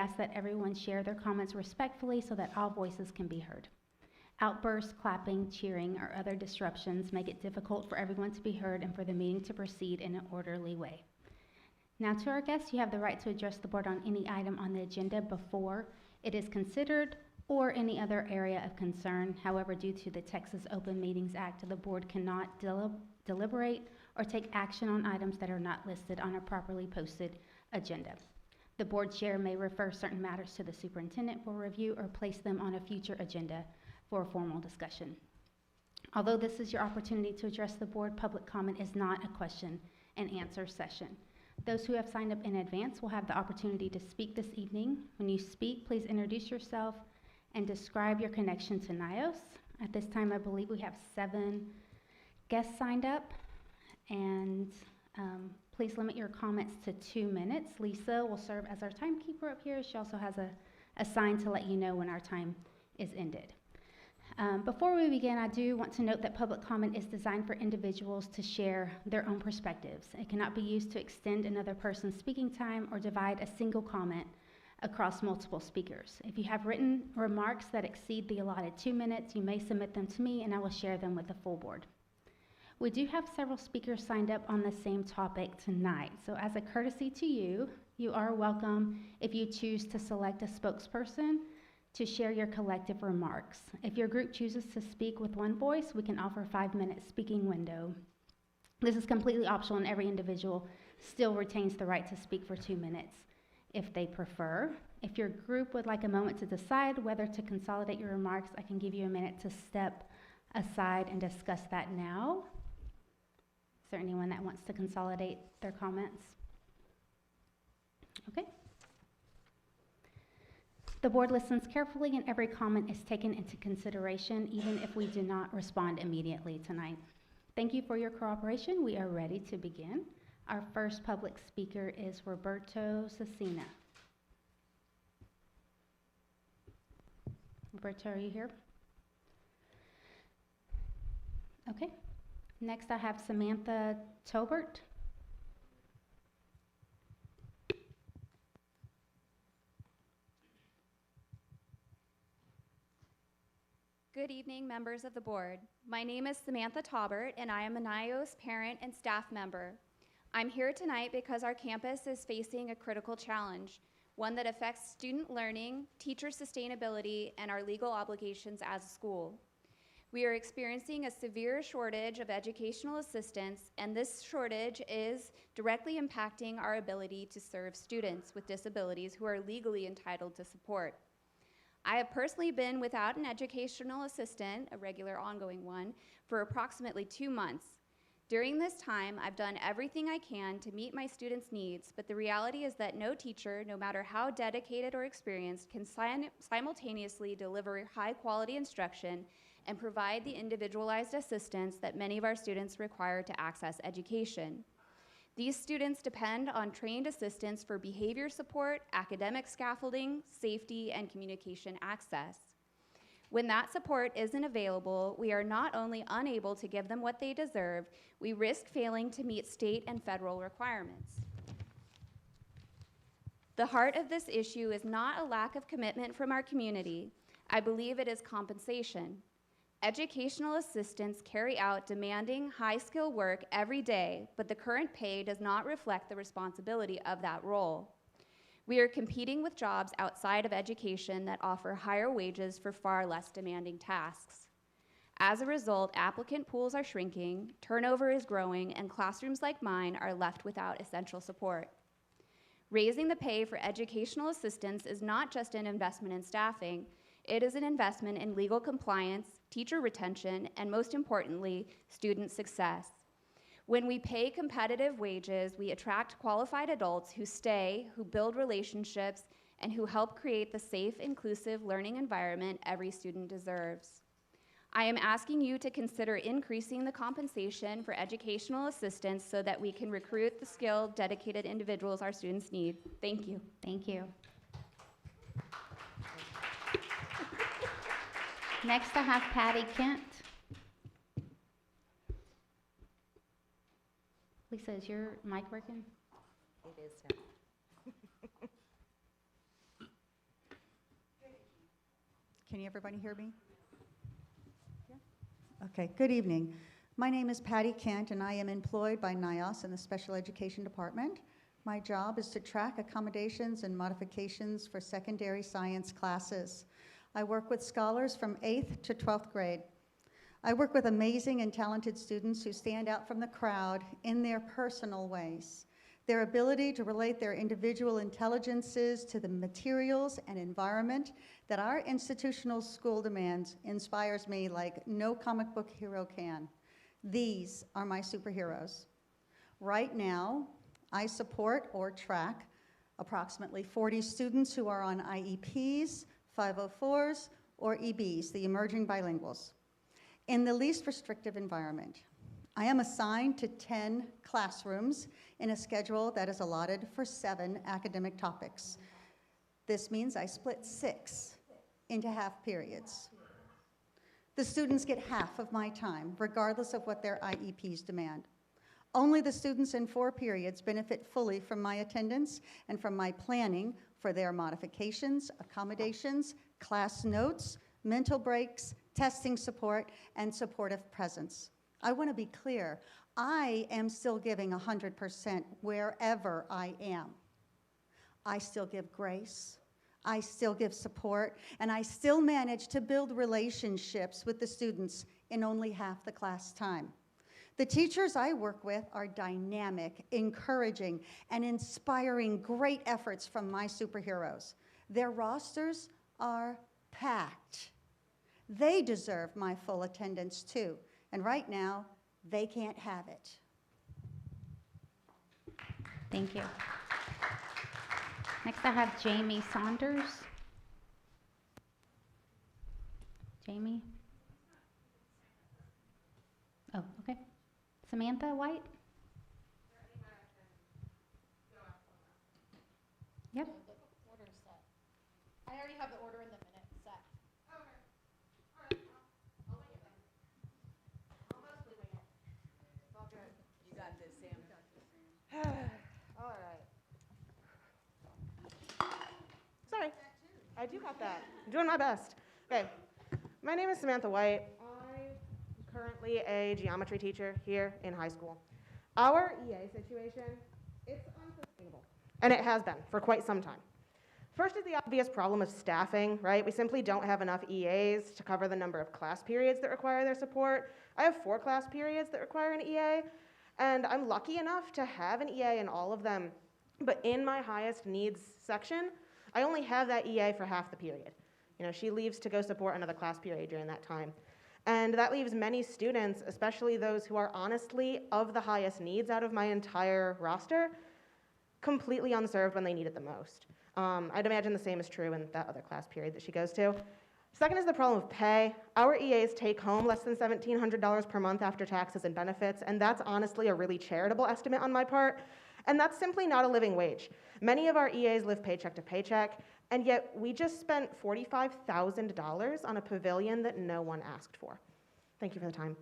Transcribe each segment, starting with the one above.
ask that everyone share their comments respectfully so that all voices can be heard. Outbursts, clapping, cheering, or other disruptions make it difficult for everyone to be heard and for the meeting to proceed in an orderly way. Now, to our guests, you have the right to address the board on any item on the agenda before it is considered or any other area of concern. However, due to the Texas Open Meetings Act, the board cannot deliberate or take action on items that are not listed on a properly posted agenda. The board chair may refer certain matters to the superintendent for review or place them on a future agenda for a formal discussion. Although this is your opportunity to address the board, public comment is not a question and answer session. Those who have signed up in advance will have the opportunity to speak this evening. When you speak, please introduce yourself and describe your connection to NYOS. At this time, I believe we have 7 guests signed up, and please limit your comments to 2 minutes. Lisa will serve as our timekeeper up here. She also has a sign to let you know when our time is ended. Before we begin, I do want to note that public comment is designed for individuals to share their own perspectives. It cannot be used to extend another person's speaking time or divide a single comment across multiple speakers. If you have written remarks that exceed the allotted 2 minutes, you may submit them to me and I will share them with the full board. We do have several speakers signed up on the same topic tonight. So as a courtesy to you, you are welcome if you choose to select a spokesperson to share your collective remarks. If your group chooses to speak with one voice, we can offer a 5-minute speaking window. This is completely optional and every individual still retains the right to speak for 2 minutes if they prefer. If your group would like a moment to decide whether to consolidate your remarks, I can give you a minute to step aside and discuss that now. Is there anyone that wants to consolidate their comments? Okay. The board listens carefully and every comment is taken into consideration, even if we do not respond immediately tonight. Thank you for your cooperation. We are ready to begin. Our first public speaker is Roberto Cecina. Roberto, are you here? Okay. Next, I have Samantha Tobert. Good evening, members of the board. My name is Samantha Taubert, and I am a NYOS parent and staff member. I'm here tonight because our campus is facing a critical challenge, one that affects student learning, teacher sustainability, and our legal obligations as a school. We are experiencing a severe shortage of educational assistants, and this shortage is directly impacting our ability to serve students with disabilities who are legally entitled to support. I have personally been without an educational assistant, a regular ongoing one, for approximately 2 months. During this time, I've done everything I can to meet my students' needs, but the reality is that no teacher, no matter how dedicated or experienced, can simultaneously deliver high-quality instruction and provide the individualized assistance that many of our students require to access education. These students depend on trained assistants for behavior support, academic scaffolding, safety, and communication access. When that support isn't available, we are not only unable to give them what they deserve, we risk failing to meet state and federal requirements. The heart of this issue is not a lack of commitment from our community. I believe it is compensation. Educational assistants carry out demanding, high-skill work every day, but the current pay does not reflect the responsibility of that role. We are competing with jobs outside of education that offer higher wages for far less demanding tasks. As a result, applicant pools are shrinking, turnover is growing, and classrooms like mine are left without essential support. Raising the pay for educational assistants is not just an investment in staffing, it is an investment in legal compliance, teacher retention, and most importantly, student success. When we pay competitive wages, we attract qualified adults who stay, who build relationships, and who help create the safe, inclusive learning environment every student deserves. I am asking you to consider increasing the compensation for educational assistants so that we can recruit the skilled, dedicated individuals our students need. Thank you. Thank you. Next, I have Patty Kent. Lisa, is your mic working? It is now. Can everybody hear me? Yeah. Okay, good evening. My name is Patty Kent, and I am employed by NYOS in the Special Education Department. My job is to track accommodations and modifications for secondary science classes. I work with scholars from 8th to 12th grade. I work with amazing and talented students who stand out from the crowd in their personal ways. Their ability to relate their individual intelligences to the materials and environment that our institutional school demands inspires me like no comic book hero can. These are my superheroes. Right now, I support or track approximately 40 students who are on IEPs, 504s, or EBs, the emerging bilinguals, in the least restrictive environment. I am assigned to 10 classrooms in a schedule that is allotted for 7 academic topics. This means I split 6 into half periods. The students get half of my time, regardless of what their IEPs demand. Only the students in 4 periods benefit fully from my attendance and from my planning for their modifications, accommodations, class notes, mental breaks, testing support, and supportive presence. I want to be clear, I am still giving 100% wherever I am. I still give grace, I still give support, and I still manage to build relationships with the students in only half the class time. The teachers I work with are dynamic, encouraging, and inspiring great efforts from my superheroes. Their rosters are packed. They deserve my full attendance too. And right now, they can't have it. Thank you. Next, I have Jamie Saunders. Jamie? Oh, okay. Samantha White? Yep. The order set. I already have the order in the minute set. You got this, Sam. All right. Sorry, I do got that. I'm doing my best. Okay, my name is Samantha White. I'm currently a geometry teacher here in high school. Our EA situation, it's unsustainable, and it has been for quite some time. First is the obvious problem of staffing, right? We simply don't have enough EAs to cover the number of class periods that require their support. I have 4 class periods that require an EA, and I'm lucky enough to have an EA in all of them. But in my highest needs section, I only have that EA for half the period. You know, she leaves to go support another class period during that time. And that leaves many students, especially those who are honestly of the highest needs out of my entire roster, completely unserved when they need it the most. I'd imagine the same is true in that other class period that she goes to. Second is the problem of pay. Our EAs take home less than $1,700 per month after taxes and benefits, and that's honestly a really charitable estimate on my part, and that's simply not a living wage. Many of our EAs live paycheck to paycheck, and yet we just spent $45,000 on a pavilion that no one asked for. Thank you for the time.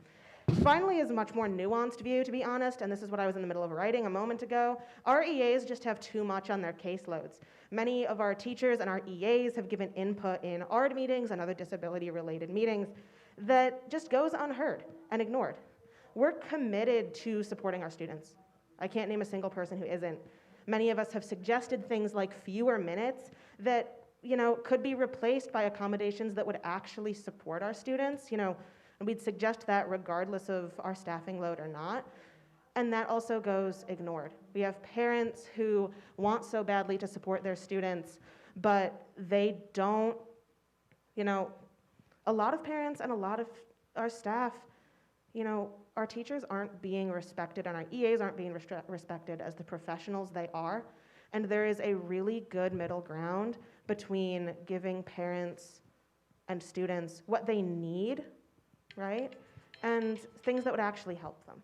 Finally is a much more nuanced view, to be honest, and this is what I was in the middle of writing a moment ago. Our EAs just have too much on their caseloads. Many of our teachers and our EAs have given input in ARD meetings and other disability-related meetings that just goes unheard and ignored. We're committed to supporting our students. I can't name a single person who isn't. Many of us have suggested things like fewer minutes that, could be replaced by accommodations that would actually support our students, and we'd suggest that regardless of our staffing load or not. And that also goes ignored. We have parents who want so badly to support their students, but they don't, a lot of parents and a lot of our staff, our teachers aren't being respected and our EAs aren't being respected as the professionals they are. And there is a really good middle ground between giving parents and students what they need, right? And things that would actually help them.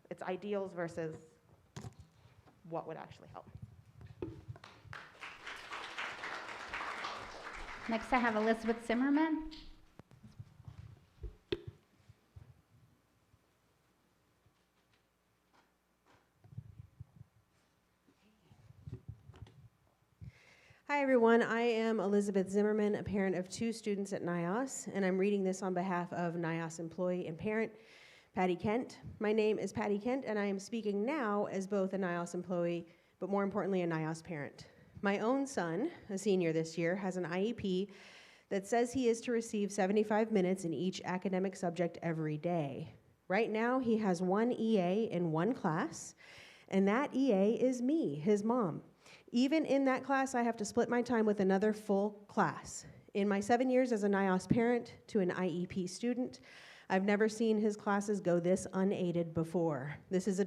It's ideals versus what would actually help. Next, I have Elizabeth Zimmerman. Hi everyone. I am Elizabeth Zimmerman, a parent of 2 students at NYOS, and I'm reading this on behalf of NYOS employee and parent Patty Kent. My name is Patty Kent, and I am speaking now as both a NYOS employee, but more importantly, a NYOS parent. My own son, a senior this year, has an IEP that says he is to receive 75 minutes in each academic subject every day. Right now, he has 1 EA in 1 class, and that EA is me, his mom. Even in that class, I have to split my time with another full class. In my 7 years as a NYOS parent to an IEP student, I've never seen his classes go this unaided before. This is a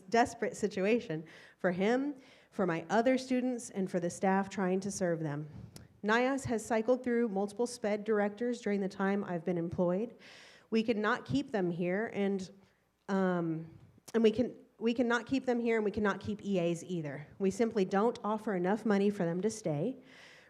desperate situation for him, for my other students, and for the staff trying to serve them. NYOS has cycled through multiple SPED directors during the time I've been employed. We cannot keep them here, and we cannot keep them here, and we cannot keep EAs either. We simply don't offer enough money for them to stay.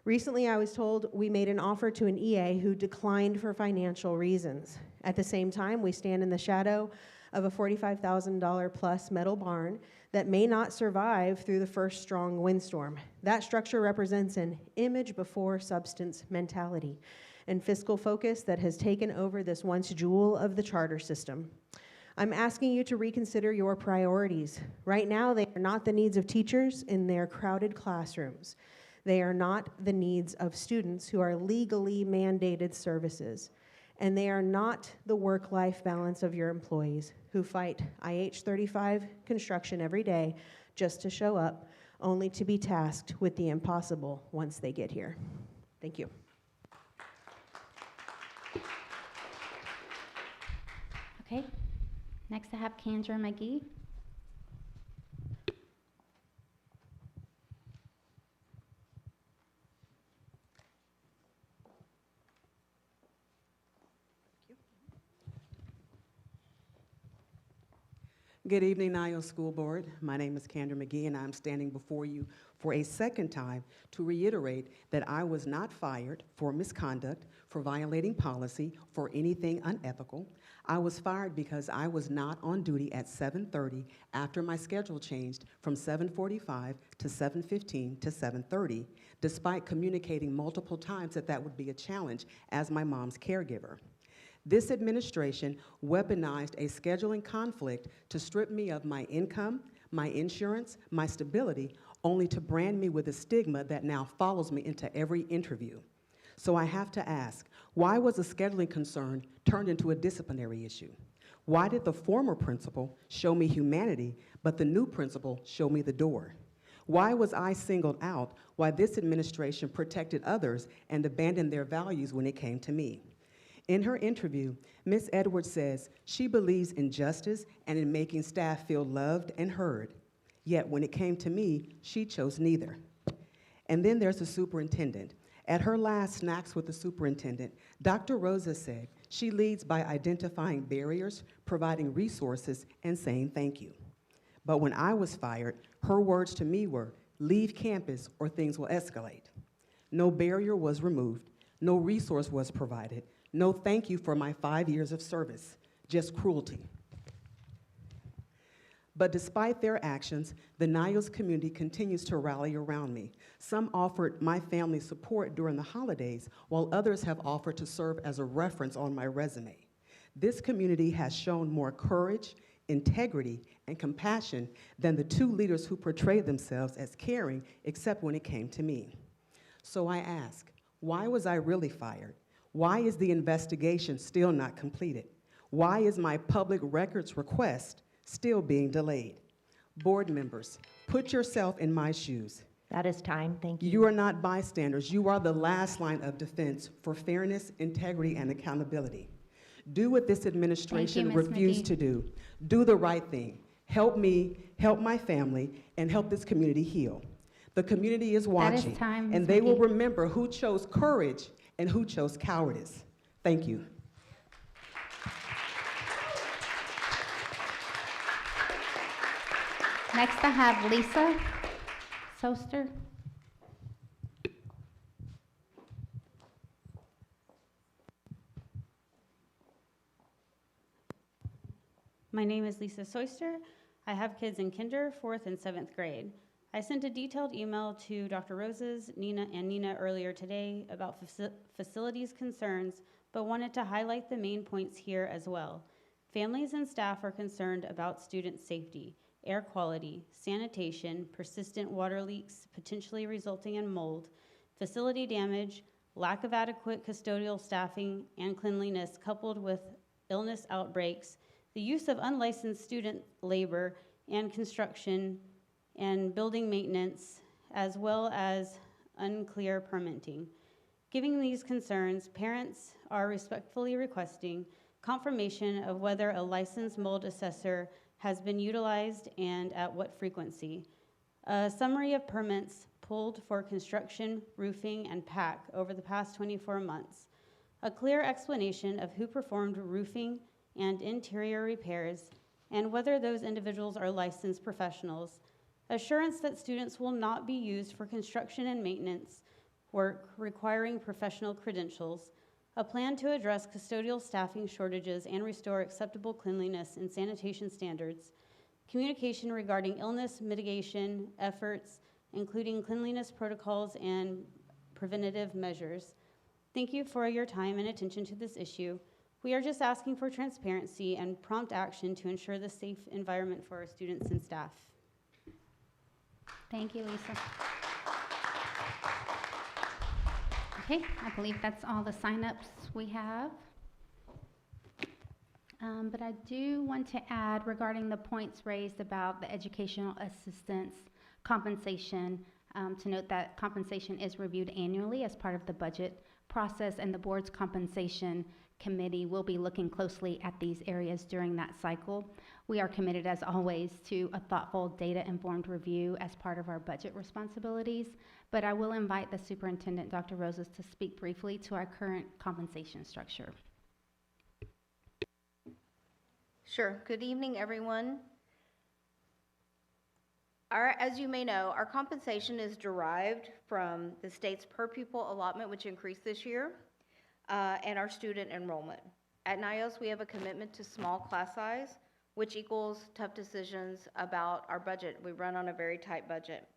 Recently, I was told we made an offer to an EA who declined for financial reasons. At the same time, we stand in the shadow of a $45,000 plus metal barn that may not survive through the first strong windstorm. That structure represents an image before substance mentality and fiscal focus that has taken over this once jewel of the charter system. I'm asking you to reconsider your priorities. Right now, they are not the needs of teachers in their crowded classrooms. They are not the needs of students who are legally mandated services. And they are not the work-life balance of your employees who fight IH-35 construction every day just to show up, only to be tasked with the impossible once they get here. Thank you. Okay. Next, I have Kendra McGee. Good evening, NYOS School Board. My name is Kendra McGee, and I'm standing before you for a second time to reiterate that I was not fired for misconduct, for violating policy, for anything unethical. I was fired because I was not on duty at 7:30 after my schedule changed from 7:45 to 7:15 to 7:30, despite communicating multiple times that that would be a challenge as my mom's caregiver. This administration weaponized a scheduling conflict to strip me of my income, my insurance, my stability, only to brand me with a stigma that now follows me into every interview. So I have to ask, why was a scheduling concern turned into a disciplinary issue? Why did the former principal show me humanity, but the new principal showed me the door? Why was I singled out while this administration protected others and abandoned their values when it came to me? In her interview, Ms. Edwards says she believes in justice and in making staff feel loved and heard. Yet when it came to me, she chose neither. And then there's the superintendent. At her last Snacks with the Superintendent, Dr. Rosa said she leads by identifying barriers, providing resources, and saying thank you. But when I was fired, her words to me were, leave campus or things will escalate. No barrier was removed, no resource was provided, no thank you for my 5 years of service, just cruelty. But despite their actions, the NYOS community continues to rally around me. Some offered my family support during the holidays, while others have offered to serve as a reference on my resume. This community has shown more courage, integrity, and compassion than the 2 leaders who portrayed themselves as caring, except when it came to me. So I ask, why was I really fired? Why is the investigation still not completed? Why is my public records request still being delayed? Board members, put yourself in my shoes. That is time. Thank you. You are not bystanders. You are the last line of defense for fairness, integrity, and accountability. Do what this administration Ms. refused McGee. to do. Do the right thing. Help me, help my family, and help this community heal. The community is watching, time, and Ms. they will McGee. remember who chose courage and who chose cowardice. Thank you. Next, I have Lisa Soster. My name is Lisa Soyster. I have kids in kinder, 4th, and 7th grade. I sent a detailed email to Dr. Roses, Nina earlier today about facilities concerns, but wanted to highlight the main points here as well. Families and staff are concerned about student safety, air quality, sanitation, persistent water leaks potentially resulting in mold, facility damage, lack of adequate custodial staffing and cleanliness coupled with illness outbreaks, the use of unlicensed student labor and construction and building maintenance, as well as unclear permitting. Given these concerns, parents are respectfully requesting confirmation of whether a licensed mold assessor has been utilized and at what frequency. A summary of permits pulled for construction, roofing, and PAC over the past 24 months. A clear explanation of who performed roofing and interior repairs and whether those individuals are licensed professionals. Assurance that students will not be used for construction and maintenance work requiring professional credentials. A plan to address custodial staffing shortages and restore acceptable cleanliness and sanitation standards. Communication regarding illness mitigation efforts, including cleanliness protocols and preventative measures. Thank you for your time and attention to this issue. We are just asking for transparency and prompt action to ensure the safe environment for our students and staff. Thank you, Lisa. Okay, I believe that's all the signups we have. But I do want to add regarding the points raised about the educational assistance compensation, to note that compensation is reviewed annually as part of the budget process, and the board's compensation committee will be looking closely at these areas during that cycle. We are committed, as always, to a thoughtful, data-informed review as part of our budget responsibilities, but I will invite the superintendent, Dr. Roses, to speak briefly to our current compensation structure. Sure. Good evening, everyone. As you may know, our compensation is derived from the state's per pupil allotment, which increased this year, and our student enrollment. At NYOS, we have a commitment to small class size, which equals tough decisions about our budget. We run on a very tight budget.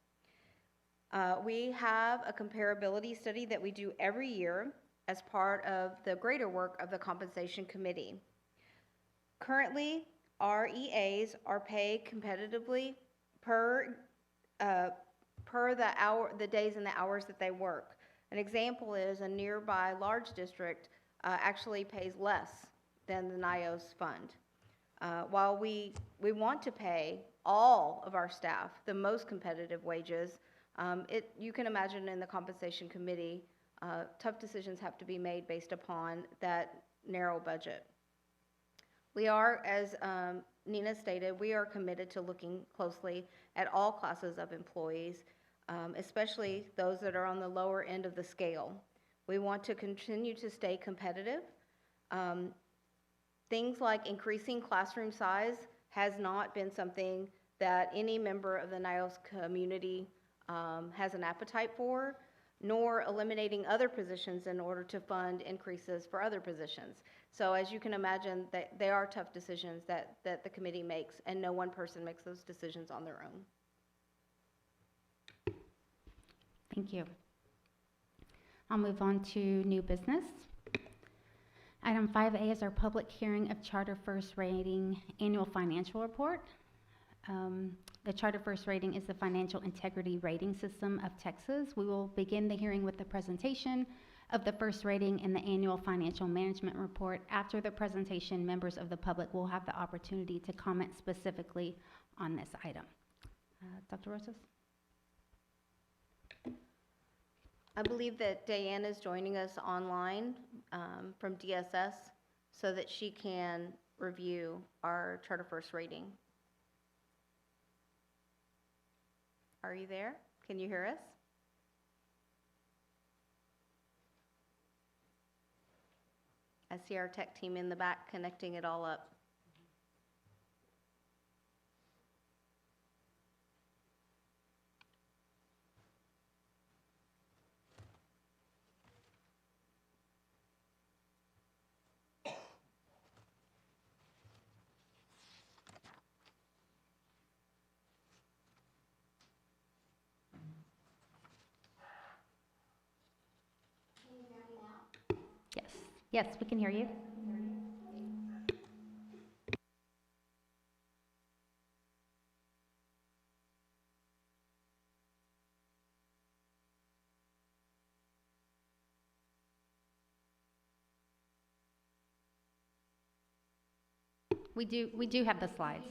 We have a comparability study that we do every year as part of the greater work of the compensation committee. Currently, our EAs are paid competitively per the days and the hours that they work. An example is a nearby large district actually pays less than the NYOS fund. While we want to pay all of our staff the most competitive wages, you can imagine in the compensation committee, tough decisions have to be made based upon that narrow budget. We are, as Nina stated, we are committed to looking closely at all classes of employees, especially those that are on the lower end of the scale. We want to continue to stay competitive. Things like increasing classroom size has not been something that any member of the NYOS community has an appetite for, nor eliminating other positions in order to fund increases for other positions. So as you can imagine, they are tough decisions that the committee makes, and no one person makes those decisions on their own. Thank you. I'll move on to new business. Item 5A is our public hearing of Charter First Rating Annual Financial Report. The Charter First Rating is the financial integrity rating system of Texas. We will begin the hearing with the presentation of the first rating and the annual financial management report. After the presentation, members of the public will have the opportunity to comment specifically on this item. Dr. Roses? I believe that Diane is joining us online from DSS so that she can review our Charter First rating. Are you there? Can you hear us? I see our tech team in the back connecting it all up. Yes, we can hear you. We do have the slides.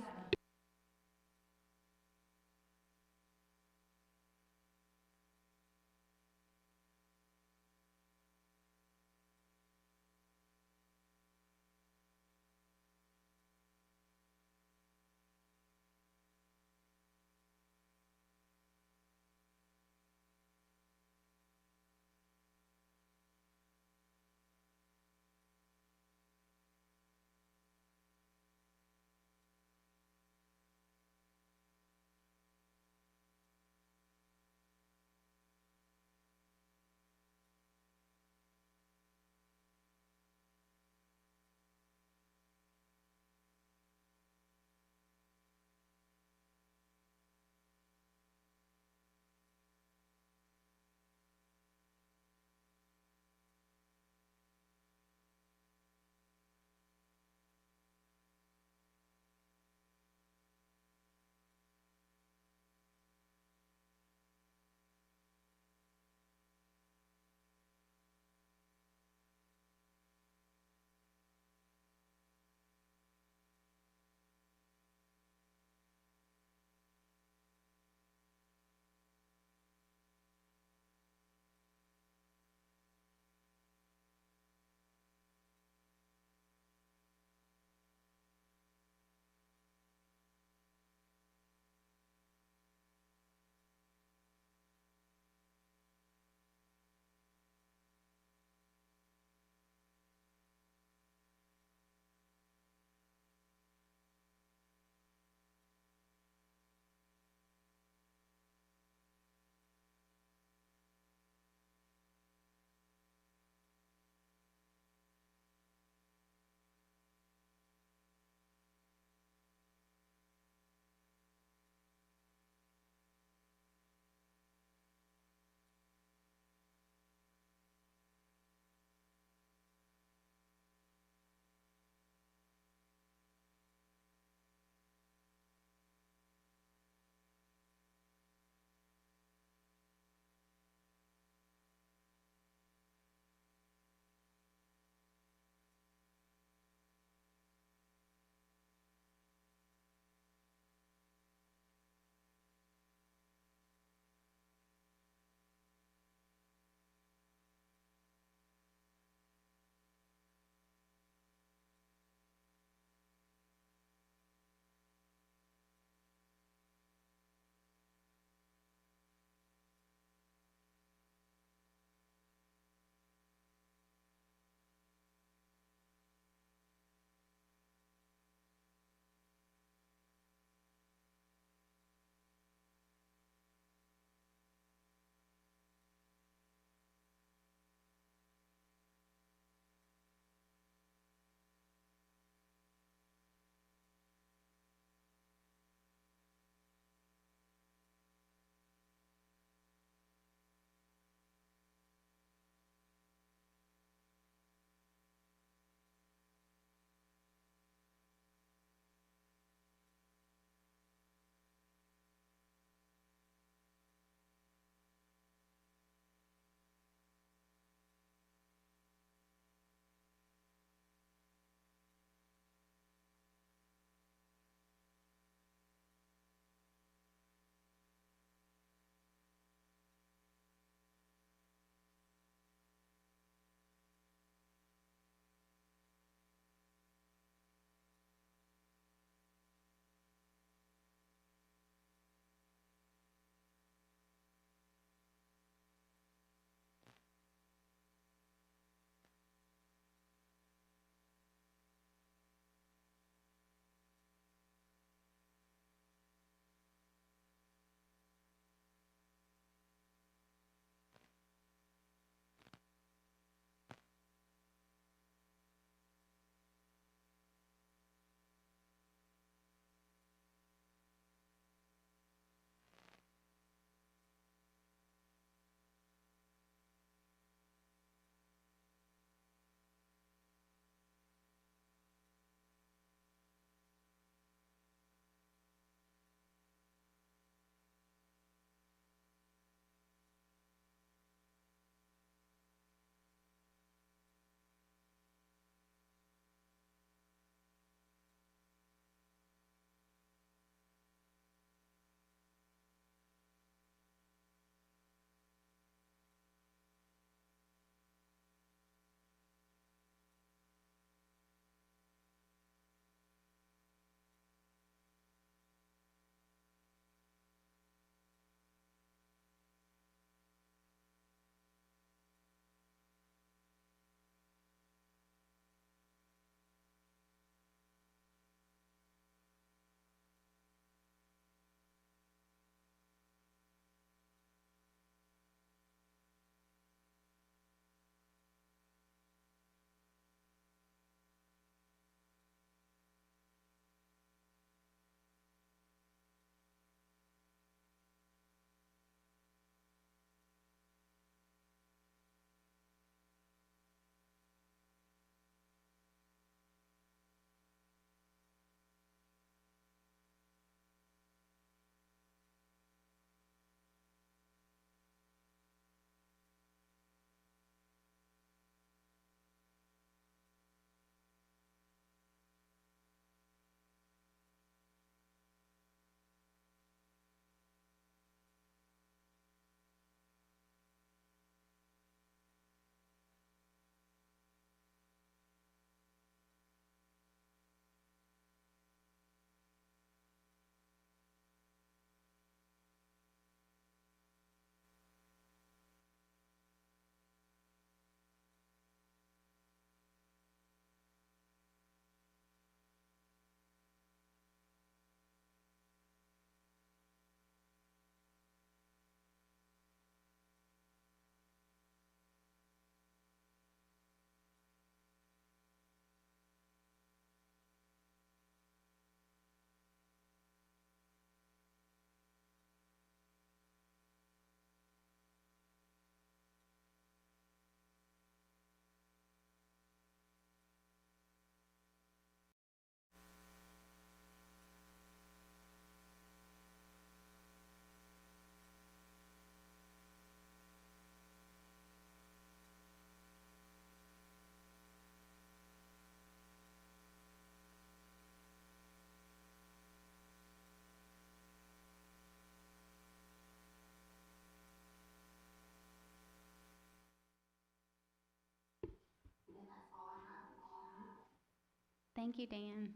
Thank you, Dan.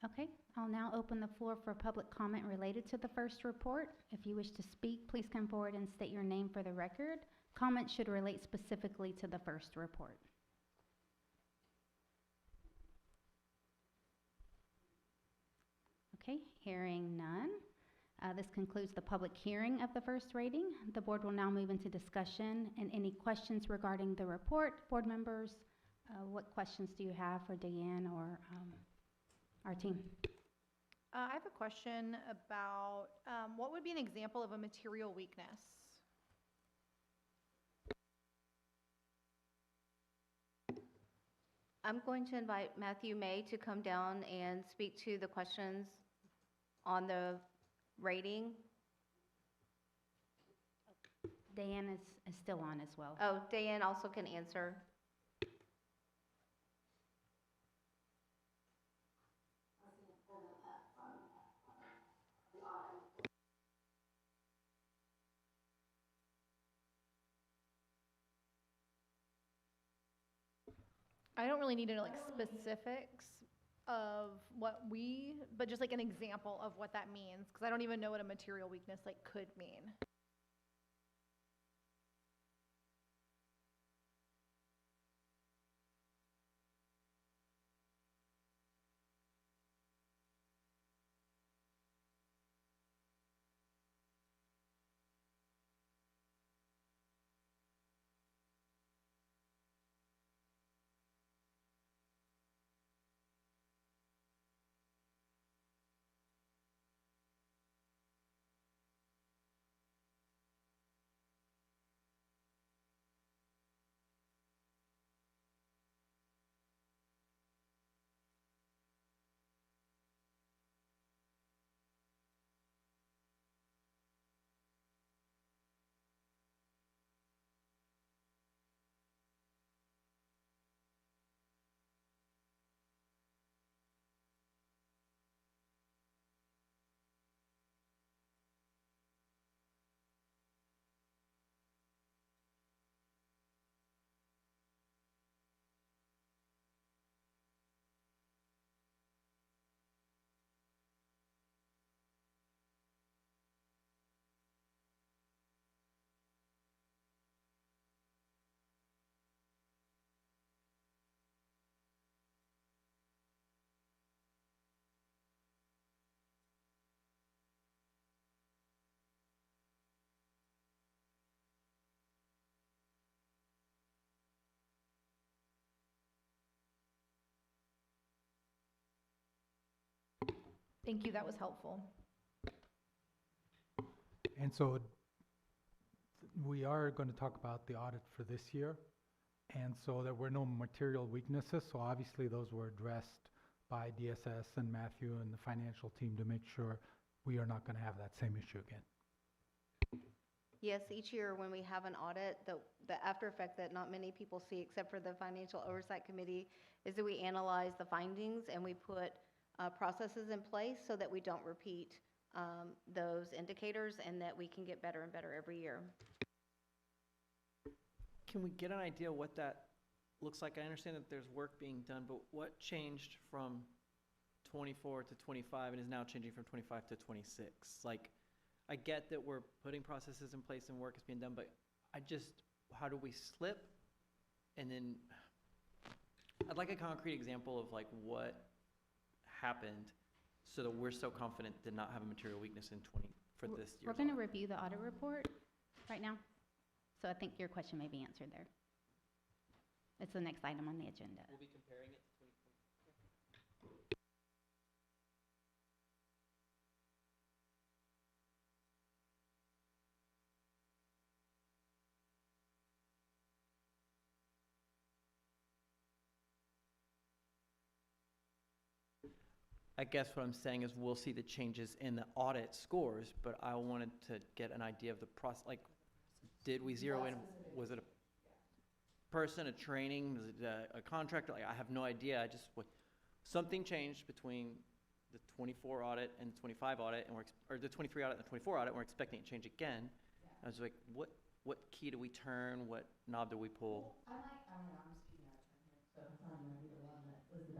Okay, I'll now open the floor for public comment related to the first report. If you wish to speak, please come forward and state your name for the record. Comments should relate specifically to the first report. Okay, hearing none. This concludes the public hearing of the first reading. The board will now move into discussion and any questions regarding the report. Board members, what questions do you have for Deanne or our team? I have a question about what would be an example of a material weakness? I'm going to invite Matthew May to come down and speak to the questions on the rating. Deanne is still on as well. Oh, Diane also can answer. I don't really need to know like specifics of but just like an example of what that means, because I don't even know what a material weakness like could mean. Thank you, that was helpful. And so we are going to talk about the audit for this year. And so there were no material weaknesses. So obviously those were addressed by DSS and Matthew and the financial team to make sure we are not going to have that same issue again. Yes, each year when we have an audit, the after effect that not many people see except for the Financial Oversight Committee is that we analyze the findings and we put processes in place so that we don't repeat those indicators and that we can get better and better every year. Can we get an idea what that looks like? I understand that there's work being done, but what changed from 24 to 25 and is now changing from 25 to 26? Like, I get that we're putting processes in place and work is being done, but how do we slip? And then I'd like a concrete example of like what happened so that we're so confident to not have a material weakness for this year. We're going to review the audit report right now. So I think your question may be answered there. It's the next item on the agenda. We'll be comparing it to 2020. I guess what I'm saying is we'll see the changes in the audit scores, but I wanted to get an idea of the process. Like, did we zero in? Was it a person, a training, was it a contractor? Like, I have no idea. Something changed between the 24 audit and the 25 audit, or the 23 audit and the 24 audit, and we're expecting it to change again. I was like, what key do we turn? What knob do we pull? I don't know, I'm speaking out of turn here, so it's not even gonna be the one that was the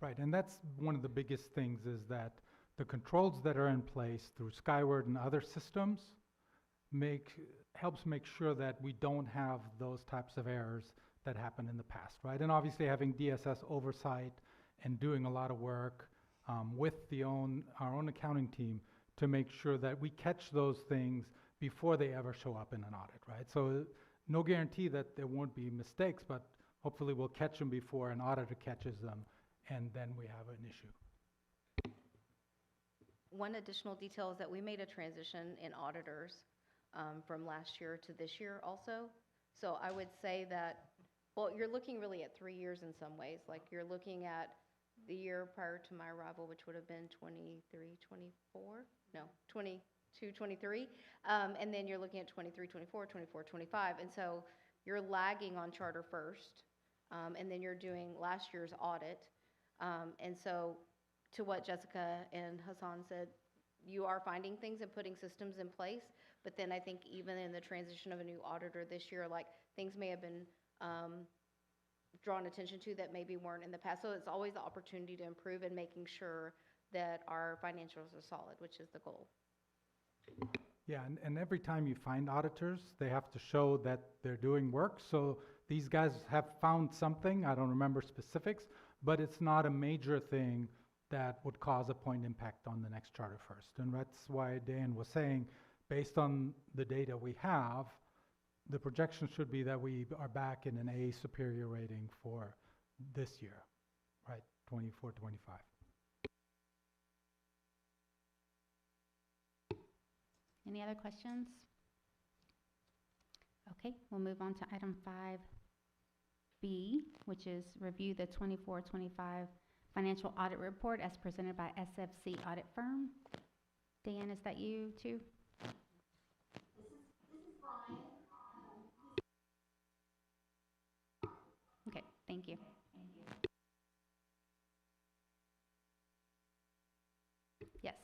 Right, and that's one of the biggest things is that the controls that are in place through Skyward and other systems helps make sure that we don't have those types of errors that happened in the past, right? And obviously having DSS oversight and doing a lot of work with our own accounting team to make sure that we catch those things before they ever show up in an audit, right? So no guarantee that there won't be mistakes, but hopefully we'll catch them before an auditor catches them, and then we have an issue. One additional detail is that we made a transition in auditors from last year to this year also. So I would say that, well, you're looking really at 3 years in some ways. Like you're looking at the year prior to my arrival, which would have been 23, 24? No, 22, 23. And then you're looking at 23, 24, 24, 25. And so you're lagging on charter first, and then you're doing last year's audit. And so to what Jessica and Hassan said, you are finding things and putting systems in place, but then I think even in the transition of a new auditor this year, like things may have been drawn attention to that maybe weren't in the past. So it's always the opportunity to improve and making sure that our financials are solid, which is the goal. Yeah, and every time you find auditors, they have to show that they're doing work. So these guys have found something, I don't remember specifics, but it's not a major thing that would cause a point impact on the next charter first. And that's why Dan was saying, based on the data we have, the projection should be that we are back in an A superior rating for this year, right, 24, 25. Any other questions? Okay, we'll move on to item 5B, which is review the 24-25 financial audit report as presented by SFC Audit Firm. Dan, is that you too? Okay, thank you. Yes.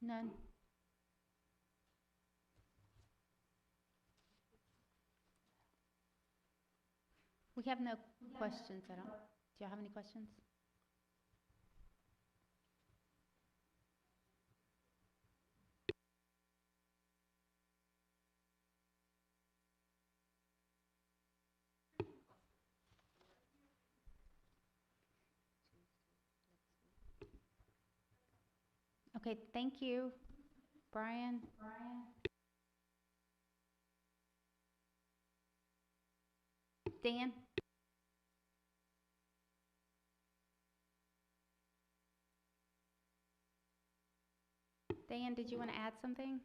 None? We have no questions at all. Do y'all have any questions? Okay, thank you. Brian? Dan? Dan, did you want to add something?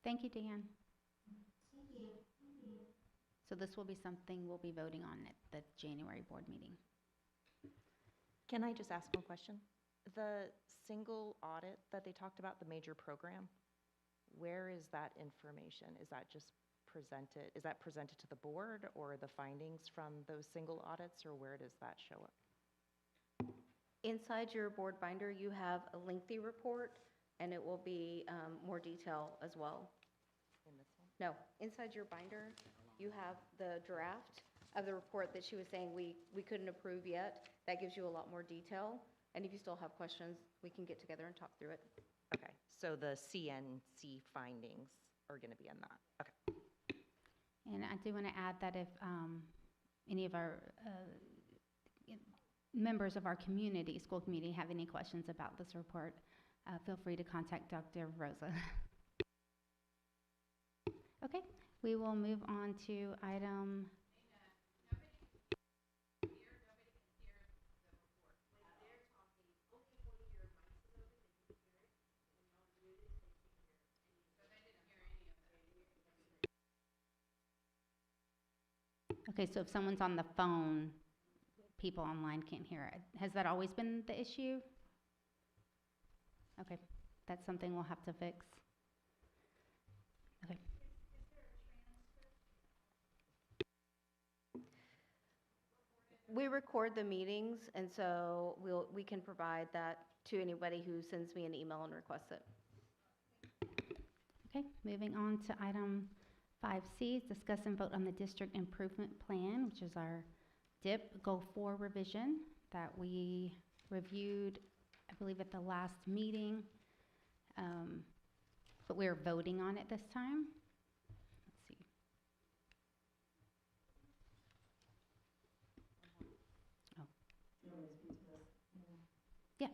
Thank you, Dan. So this will be something we'll be voting on at the January board meeting. Can I just ask one question? The single audit that they talked about, the major program, where is that information? Is that presented to the board, or the findings from those single audits, or where does that show up? Inside your board binder, you have a lengthy report, and it will be more detail as well. In this one? No, inside your binder, you have the draft of the report that she was saying we couldn't approve yet. That gives you a lot more detail. And if you still have questions, we can get together and talk through it. Okay, so the CNC findings are going to be in that. Okay. And I do want to add that if any of our members of our community, school community, have any questions about this report, feel free to contact Dr. Rosa. Okay, we will move on to item. Okay, so if someone's on the phone, people online can't hear it. Has that always been the issue? Okay, that's something we'll have to fix. Okay. We record the meetings, and so we can provide that to anybody who sends me an email and requests it. Okay, moving on to item 5C, discuss and vote on the district improvement plan, which is our DIP Goal 4 revision that we reviewed, I believe, at the last meeting, but we're voting on it this time. Let's see. Oh. Yeah.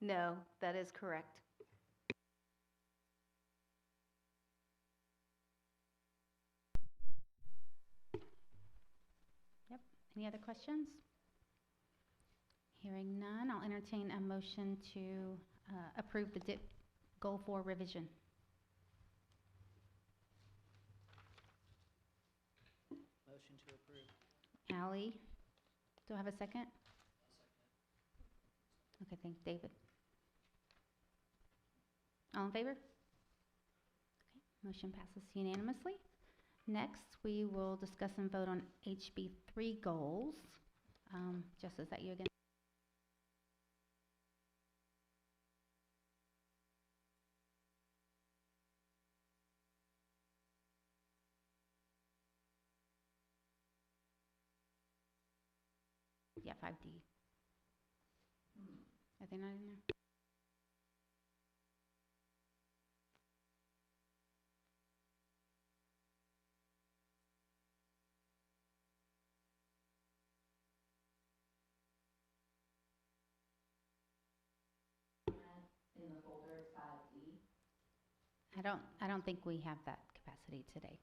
No, that is correct. Yep. Any other questions? Hearing none, I'll entertain a motion to approve the DIP Goal 4 revision. Motion to approve. Ally, do I have a second? Okay, thanks, David. All in favor? Okay, motion passes unanimously. Next, we will discuss and vote on HB 3 goals. Jess, is that you again? Yeah, 5D. Are they not in there? I don't think we have that capacity today.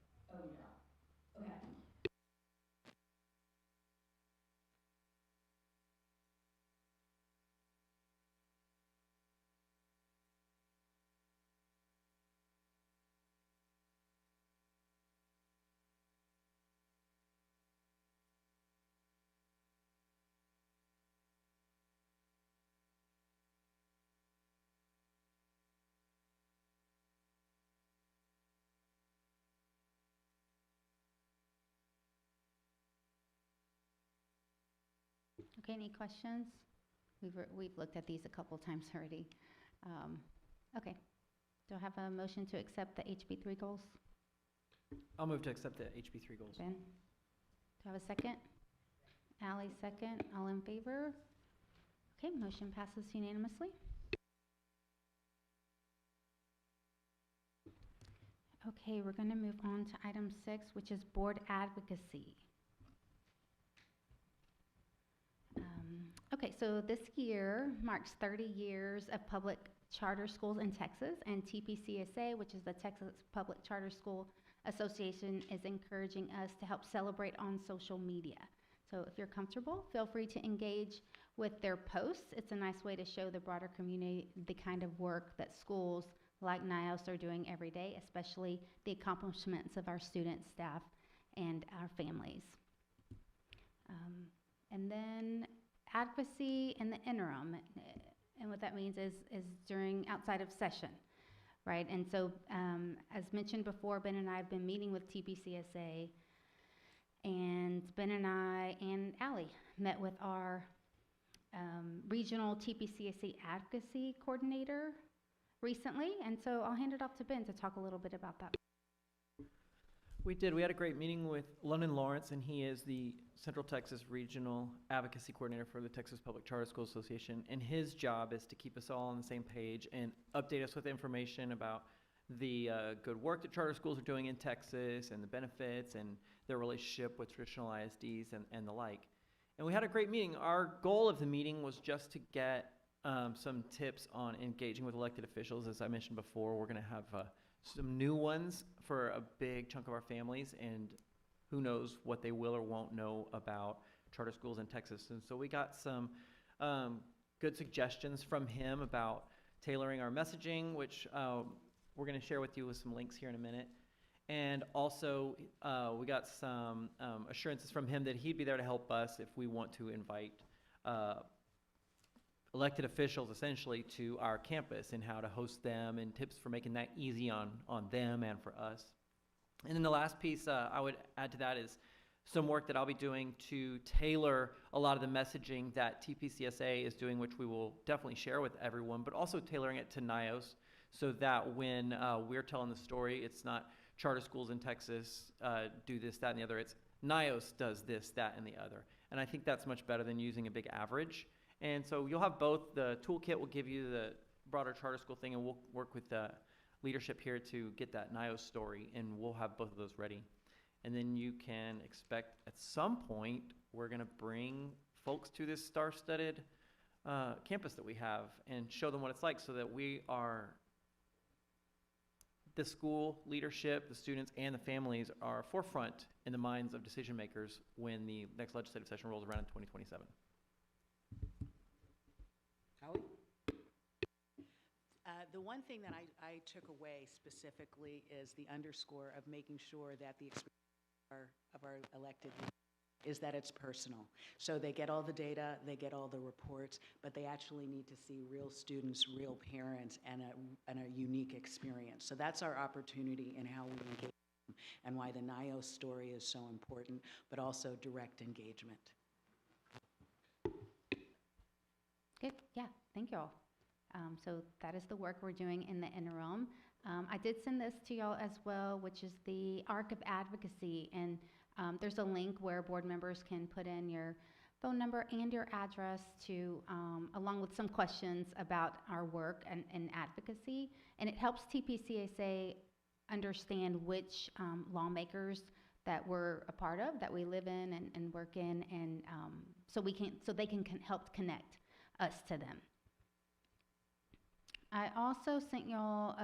Okay, any questions? We've looked at these a couple times already. Okay, do I have a motion to accept the HB 3 goals? I'll move to accept the HB3 goals. Ben? Do I have a second? Ally, second. All in favor? Okay, motion passes unanimously. Okay, we're going to move on to item 6, which is board advocacy. Okay, so this year marks 30 years of public charter schools in Texas, and TPCSA, which is the Texas Public Charter School Association, is encouraging us to help celebrate on social media. So if you're comfortable, feel free to engage with their posts. It's a nice way to show the broader community the kind of work that schools like NYOS are doing every day, especially the accomplishments of our students, staff, and our families. And then advocacy in the interim, and what that means is during outside of session, right? And so, as mentioned before, Ben and I have been meeting with TPCSA, and Ben and I and Ally met with our regional TPCSA advocacy coordinator recently, and so I'll hand it off to Ben to talk a little bit about that. We did. We had a great meeting with London Lawrence, and he is the Central Texas Regional Advocacy Coordinator for the Texas Public Charter School Association. And his job is to keep us all on the same page and update us with information about the good work that charter schools are doing in Texas and the benefits and their relationship with traditional ISDs and the like. And we had a great meeting. Our goal of the meeting was just to get some tips on engaging with elected officials. As I mentioned before, we're going to have some new ones for a big chunk of our families, and who knows what they will or won't know about charter schools in Texas. And so we got some good suggestions from him about tailoring our messaging, which we're going to share with you with some links here in a minute. And also, we got some assurances from him that he'd be there to help us if we want to invite elected officials essentially to our campus and how to host them, and tips for making that easy on them and for us. And then the last piece I would add to that is some work that I'll be doing to tailor a lot of the messaging that TPCSA is doing, which we will definitely share with everyone, but also tailoring it to NYOS so that when we're telling the story, it's not charter schools in Texas do this, that, and the other. It's NYOS does this, that, and the other. And I think that's much better than using a big average. And so you'll have both. The toolkit will give you the broader charter school thing, and we'll work with the leadership here to get that NYOS story, and we'll have both of those ready. And then you can expect at some point we're going to bring folks to this star-studded campus that we have and show them what it's like so that the school leadership, the students, and the families are forefront in the minds of decision makers when the next legislative session rolls around in 2027. Howie? The one thing that I took away specifically is the underscore of making sure that the experience of our elected is that it's personal. So they get all the data, they get all the reports, but they actually need to see real students, real parents, and a unique experience. So that's our opportunity in how we engage them and why the NYOS story is so important, but also direct engagement. Good, yeah, thank you all. So that is the work we're doing in the interim. I did send this to y'all as well, which is the Arc of Advocacy, and there's a link where board members can put in your phone number and your address to, along with some questions about our work and advocacy, and it helps TPCSA understand which lawmakers that we're a part of, that we live in and work in, and so they can help connect us to them. I also sent y'all,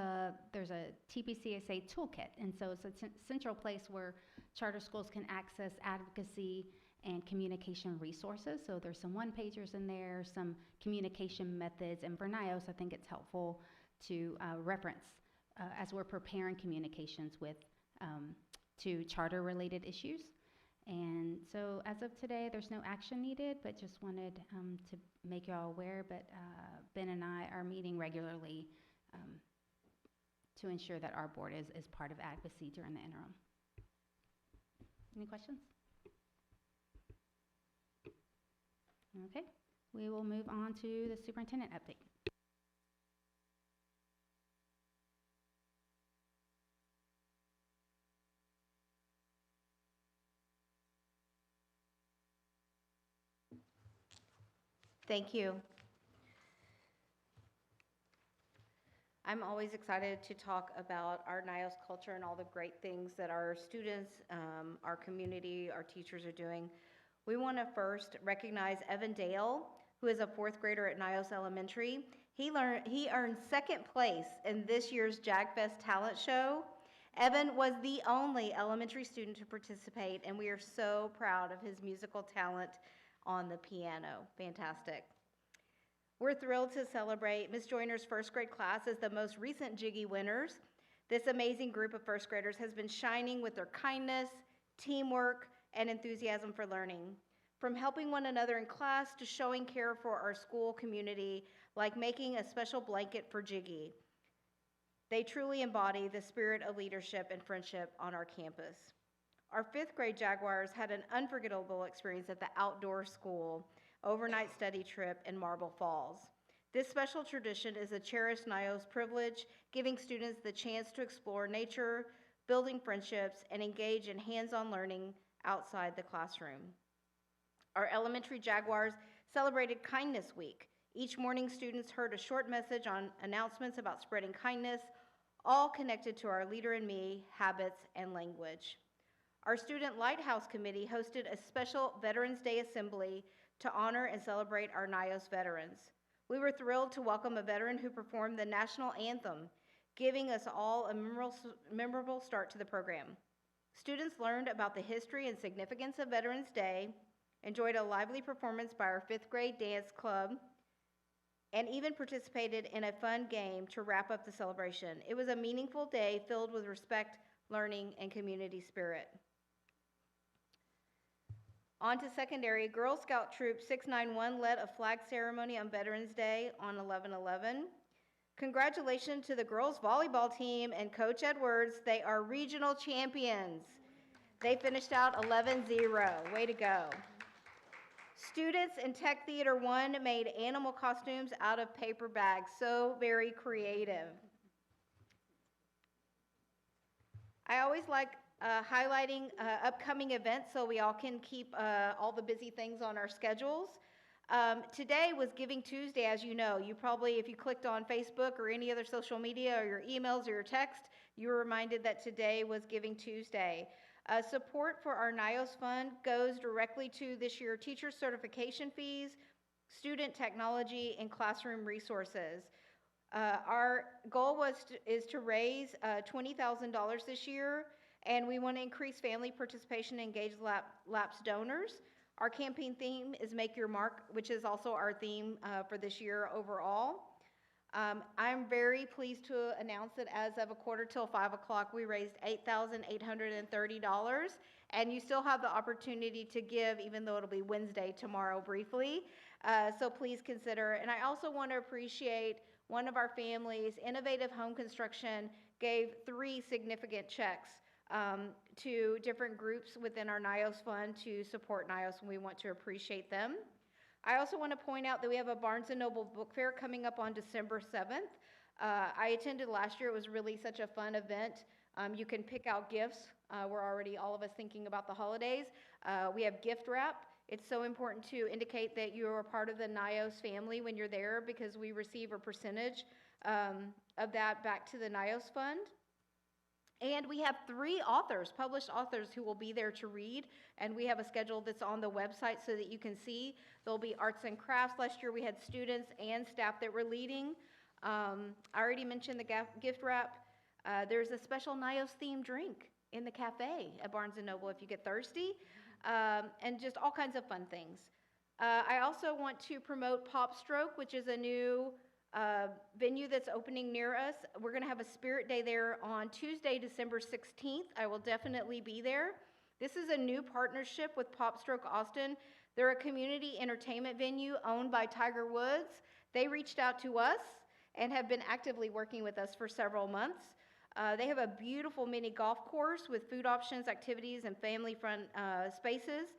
there's a TPCSA toolkit, and so it's a central place where charter schools can access advocacy and communication resources. So there's some one-pagers in there, some communication methods, and for NYOS, I think it's helpful to reference as we're preparing communications to charter-related issues. And so as of today, there's no action needed, but just wanted to make you all aware. But Ben and I are meeting regularly to ensure that our board is part of advocacy during the interim. Any questions? Okay, we will move on to the superintendent update. Thank you. I'm always excited to talk about our NYOS culture and all the great things that our students, our community, our teachers are doing. We want to first recognize Evan Dale, who is a fourth grader at NYOS Elementary. He earned second place in this year's JAGFest talent show. Evan was the only elementary student to participate, and we are so proud of his musical talent on the piano. Fantastic. We're thrilled to celebrate Ms. Joyner's first grade class as the most recent Jiggy winners. This amazing group of first graders has been shining with their kindness, teamwork, and enthusiasm for learning. From helping one another in class to showing care for our school community, like making a special blanket for Jiggy. They truly embody the spirit of leadership and friendship on our campus. Our fifth grade Jaguars had an unforgettable experience at the outdoor school overnight study trip in Marble Falls. This special tradition is a cherished NYOS privilege, giving students the chance to explore nature, building friendships, and engage in hands-on learning outside the classroom. Our elementary Jaguars celebrated Kindness Week. Each morning, students heard a short message on announcements about spreading kindness, all connected to our Leader in Me habits and language. Our Student Lighthouse Committee hosted a special Veterans Day assembly to honor and celebrate our NYOS veterans. We were thrilled to welcome a veteran who performed the national anthem, giving us all a memorable start to the program. Students learned about the history and significance of Veterans Day, enjoyed a lively performance by our fifth grade dance club, and even participated in a fun game to wrap up the celebration. It was a meaningful day filled with respect, learning, and community spirit. On to secondary, Girl Scout Troop 691 led a flag ceremony on Veterans Day on 11/11. Congratulations to the girls volleyball team and Coach Edwards. They are regional champions. They finished out 11-0. Way to go. Students in Tech Theater 1 made animal costumes out of paper bags. So very creative. I always like highlighting upcoming events so we all can keep all the busy things on our schedules. Today was Giving Tuesday, as you know. You probably, if you clicked on Facebook or any other social media or your emails or your text, you were reminded that today was Giving Tuesday. Support for our NYOS fund goes directly to this year's teacher certification fees, student technology, and classroom resources. Our goal is to raise $20,000 this year, and we want to increase family participation and engage lapsed donors. Our campaign theme is Make Your Mark, which is also our theme for this year overall. I'm very pleased to announce that as of 4:45, we raised $8,830, and you still have the opportunity to give, even though it'll be Wednesday tomorrow briefly. So please consider. And I also want to appreciate one of our families, Innovative Home Construction, gave 3 significant checks to different groups within our NYOS fund to support NYOS, and we want to appreciate them. I also want to point out that we have a Barnes & Noble book fair coming up on December 7th. I attended last year. It was really such a fun event. You can pick out gifts. We're already, all of us, thinking about the holidays. We have gift wrap. It's so important to indicate that you are part of the NYOS family when you're there, because we receive a percentage of that back to the NYOS fund. And we have 3 authors, published authors, who will be there to read, and we have a schedule that's on the website so that you can see. There'll be arts and crafts. Last year we had students and staff that were leading. I already mentioned the gift wrap. There's a special NYOS themed drink in the cafe at Barnes & Noble if you get thirsty, and just all kinds of fun things. I also want to promote Pop Stroke, which is a new venue that's opening near us. We're going to have a Spirit Day there on Tuesday, December 16th. I will definitely be there. This is a new partnership with Pop Stroke Austin. They're a community entertainment venue owned by Tiger Woods. They reached out to us and have been actively working with us for several months. They have a beautiful mini golf course with food options, activities, and family-fun spaces.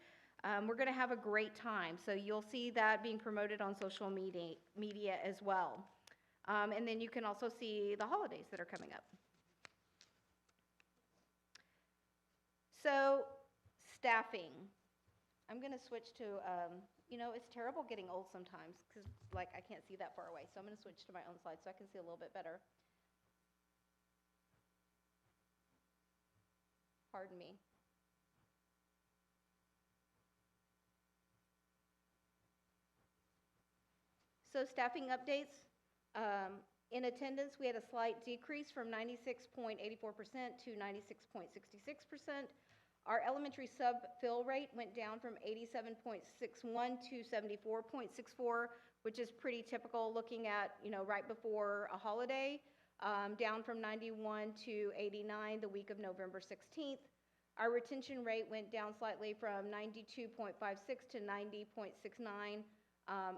We're going to have a great time, so you'll see that being promoted on social media as well. And then you can also see the holidays that are coming up. So, staffing. I'm going to switch to, it's terrible getting old sometimes, because, I can't see that far away, so I'm going to switch to my own slide so I can see a little bit better. Pardon me. So staffing updates. In attendance, we had a slight decrease from 96.84% to 96.66%. Our elementary sub-fill rate went down from 87.61 to 74.64, which is pretty typical looking at, right before a holiday, down from 91 to 89 the week of November 16th. Our retention rate went down slightly from 92.56 to 90.69.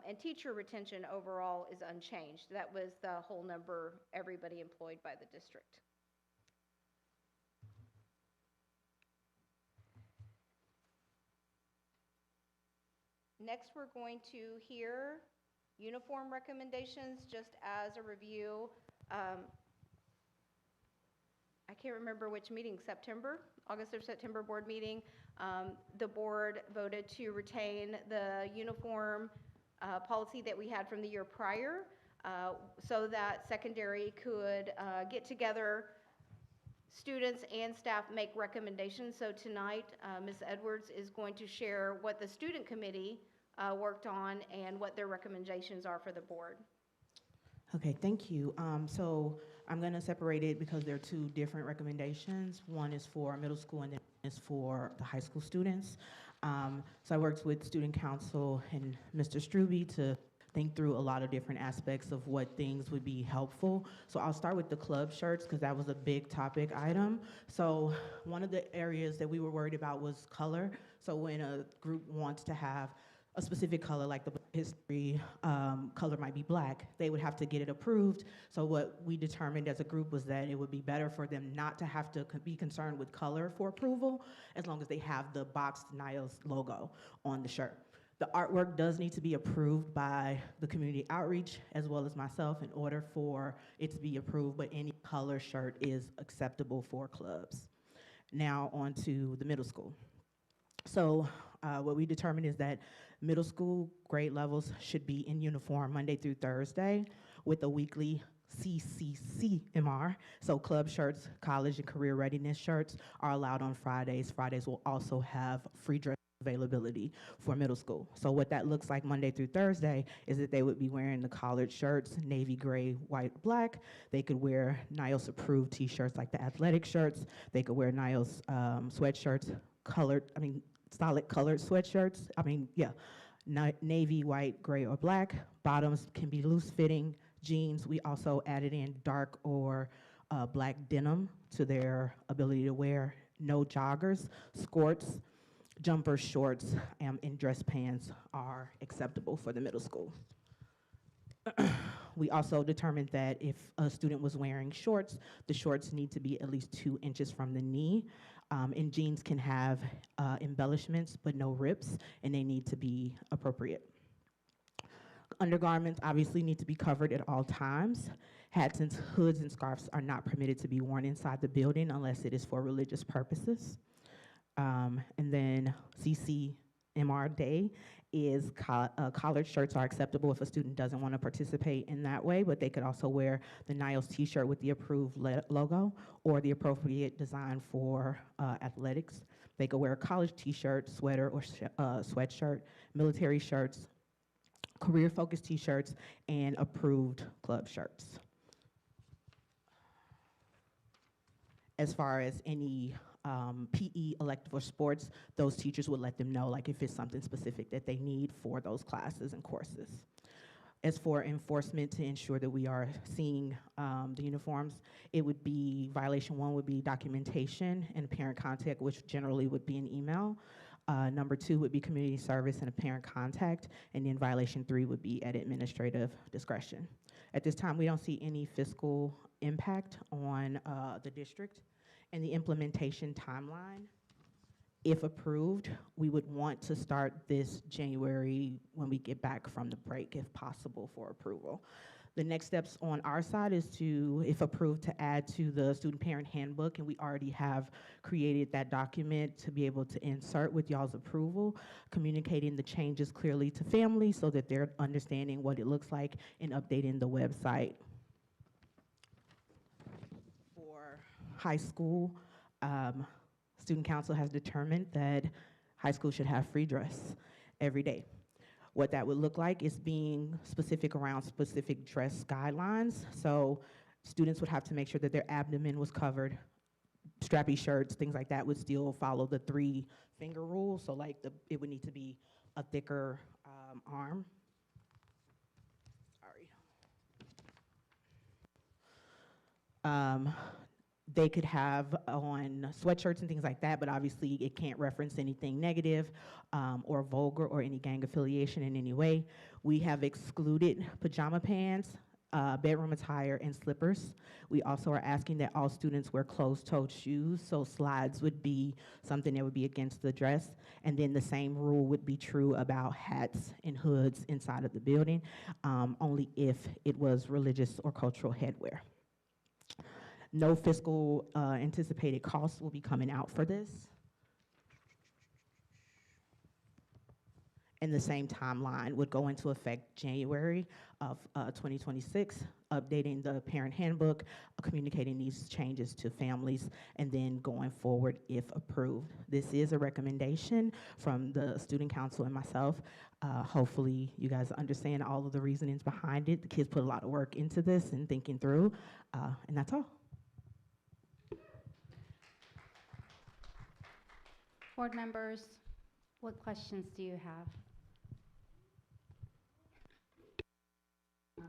And teacher retention overall is unchanged. That was the whole number, everybody employed by the district. Next, we're going to hear uniform recommendations just as a review. I can't remember which meeting, August or September board meeting. The board voted to retain the uniform policy that we had from the year prior, so that secondary could get together, students and staff make recommendations. So tonight, Ms. Edwards is going to share what the student committee worked on and what their recommendations are for the board. Okay, thank you. So I'm going to separate it because there are 2 different recommendations. One is for middle school and then is for the high school students. So I worked with student council and Mr. Struby to think through a lot of different aspects of what things would be helpful. So I'll start with the club shirts because that was a big topic item. So one of the areas that we were worried about was color. So when a group wants to have a specific color, like the history color might be black, they would have to get it approved. So what we determined as a group was that it would be better for them not to have to be concerned with color for approval, as long as they have the boxed NYOS logo on the shirt. The artwork does need to be approved by the community outreach as well as myself in order for it to be approved, but any color shirt is acceptable for clubs. Now on to the middle school. So what we determined is that middle school grade levels should be in uniform Monday through Thursday with a weekly CCCMR. So club shirts, college and career readiness shirts are allowed on Fridays. Fridays will also have free dress availability for middle school. So what that looks like Monday through Thursday is that they would be wearing the collared shirts, navy gray, white, black. They could wear NYOS approved t-shirts like the athletic shirts. They could wear NYOS sweatshirts, solid colored sweatshirts. Navy, white, gray, or black. Bottoms can be loose fitting. Jeans, we also added in dark or black denim to their ability to wear. No joggers, skirts, jumpers, shorts, and dress pants are acceptable for the middle school. We also determined that if a student was wearing shorts, the shorts need to be at least 2 inches from the knee. And jeans can have embellishments, but no rips, and they need to be appropriate. Undergarments obviously need to be covered at all times. Hats and hoods and scarves are not permitted to be worn inside the building unless it is for religious purposes. And then CCMR Day is collared shirts are acceptable if a student doesn't want to participate in that way, but they could also wear the NYOS t-shirt with the approved logo or the appropriate design for athletics. They could wear a college t-shirt, sweater, or sweatshirt, military shirts, career-focused t-shirts, and approved club shirts. As far as any PE, elective, or sports, those teachers would let them know, like if it's something specific that they need for those classes and courses. As for enforcement to ensure that we are seeing the uniforms, it would be, violation 1 would be documentation and parent contact, which generally would be an email. Number 2 would be community service and a parent contact, and then violation 3 would be at administrative discretion. At this time, we don't see any fiscal impact on the district, and the implementation timeline, if approved, we would want to start this January when we get back from the break, if possible, for approval. The next steps on our side is to, if approved, to add to the student parent handbook, and we already have created that document to be able to insert with y'all's approval, communicating the changes clearly to families so that they're understanding what it looks like and updating the website. For high school, student council has determined that high school should have free dress every day. What that would look like is being specific around specific dress guidelines. So students would have to make sure that their abdomen was covered. Strappy shirts, things like that would still follow the 3-finger rule. So like it would need to be a thicker arm. Sorry. They could have on sweatshirts and things like that, but obviously it can't reference anything negative or vulgar or any gang affiliation in any way. We have excluded pajama pants, bedroom attire, and slippers. We also are asking that all students wear closed-toed shoes, so slides would be something that would be against the dress, and then the same rule would be true about hats and hoods inside of the building, only if it was religious or cultural headwear. No fiscal anticipated costs will be coming out for this. And the same timeline would go into effect January of 2026, updating the parent handbook, communicating these changes to families, and then going forward if approved. This is a recommendation from the student council and myself. Hopefully you guys understand all of the reasonings behind it. The kids put a lot of work into this and thinking through, and that's all. Board members, what questions do you have?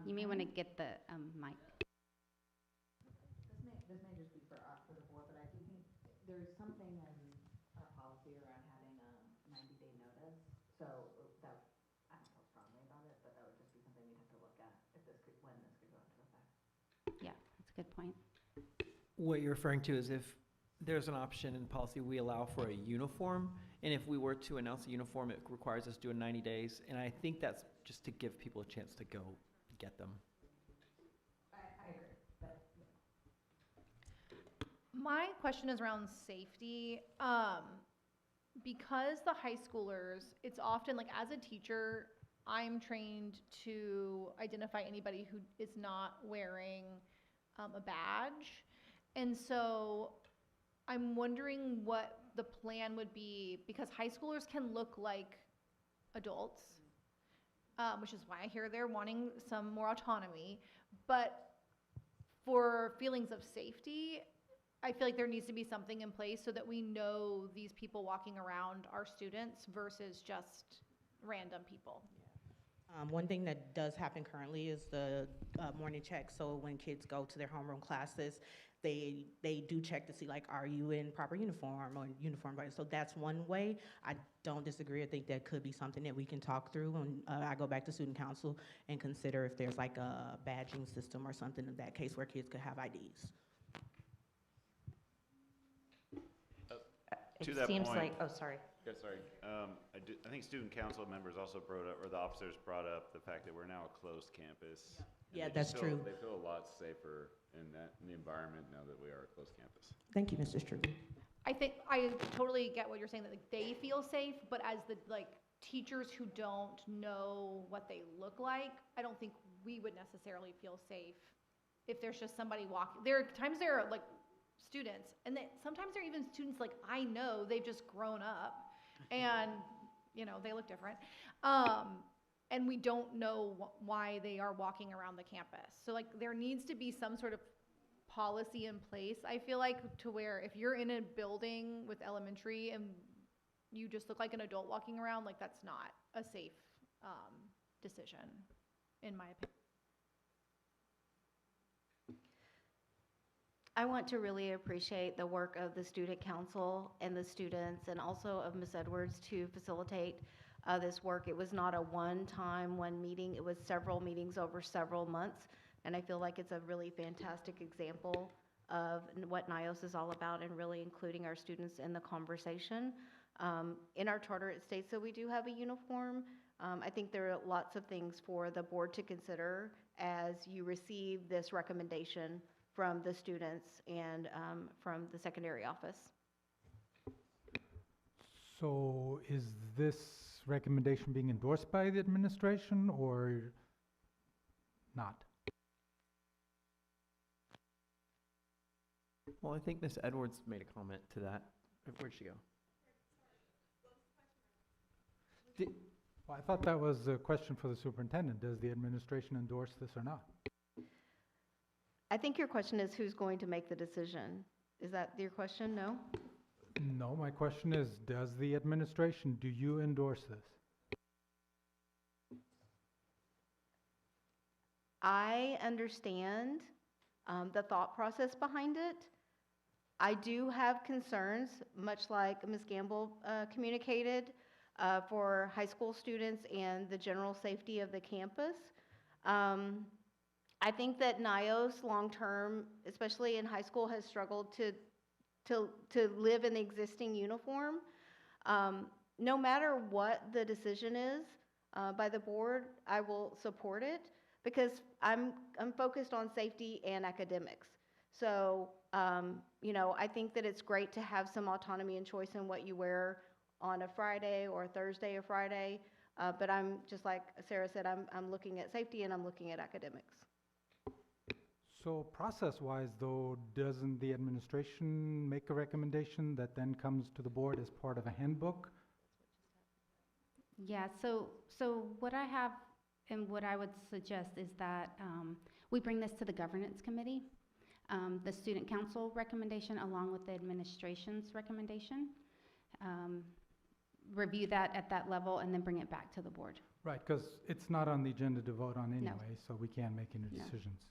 You may want to get the mic. This may just be for the board, but I do think there's something in our policy around having a 90-day notice. So that, I don't feel strongly about it, but that would just be something we'd have to look at if this could, when this could go into effect. Yeah, that's a good point. What you're referring to is if there's an option in policy, we allow for a uniform, and if we were to announce a uniform, it requires us to do it in 90 days, and I think that's just to give people a chance to go get them. I agree, but My question is around safety. Because the high schoolers, it's often like as a teacher, I'm trained to identify anybody who is not wearing a badge. And so I'm wondering what the plan would be, because high schoolers can look like adults, which is why I hear they're wanting some more autonomy, but for feelings of safety, I feel like there needs to be something in place so that we know these people walking around are students versus just random people. One thing that does happen currently is the morning check. So when kids go to their homeroom classes, they do check to see, like, are you in proper uniform or uniform? So that's one way. I don't disagree. I think that could be something that we can talk through, and I go back to student council and consider if there's like a badging system or something in that case where kids could have IDs. To that seems point, like, oh, sorry. yeah, sorry. I think student council members also brought up, or the officers brought up, the fact that we're now a closed campus. and Yeah, they that's just feel- true. They feel a lot safer in the environment now that we are a closed campus. Thank you, Mrs. True. I think, I totally get what you're saying, that like they feel safe, but as the like teachers who don't know what they look like, I don't think we would necessarily feel safe if there's just somebody walking. There are times there are like students, and sometimes they're even students like I know, they've just grown up and, you know, they look different. And we don't know why they are walking around the campus. So like there needs to be some sort of policy in place, I feel like, to where if you're in a building with elementary and you just look like an adult walking around, like that's not a safe decision, in my opinion. I want to really appreciate the work of the student council and the students, and also of Ms. Edwards to facilitate this work. It was not a one-time, one meeting. It was several meetings over several months, and I feel like it's a really fantastic example of what NYOS is all about, and really including our students in the conversation. In our charter, it states that we do have a uniform. I think there are lots of things for the board to consider as you receive this recommendation from the students and from the secondary office. So is this recommendation being endorsed by the administration or not? Well, I think Ms. Edwards made a comment to that. Where'd she go? Well, I thought that was a question for the superintendent. Does the administration endorse this or not? I think your question is who's going to make the decision. Is that your question? No? No, my question is, does the administration, do you endorse this? I understand the thought process behind it. I do have concerns, much like Ms. Gamble communicated, for high school students and the general safety of the campus. I think that NYOS long-term, especially in high school, has struggled to live in the existing uniform. No matter what the decision is by the board, I will support it because I'm focused on safety and academics. So, you know, I think that it's great to have some autonomy and choice in what you wear on a Friday or a Thursday or Friday. But I'm just like Sarah said, I'm looking at safety and I'm looking at academics. So process-wise, though, doesn't the administration make a recommendation that then comes to the board as part of a handbook? Yeah, so what I have and what I would suggest is that we bring this to the governance committee, the student council recommendation along with the administration's recommendation. Review that at that level and then bring it back to the board. Right, because it's not on the agenda to vote on No. anyway, so we can't make any No. decisions.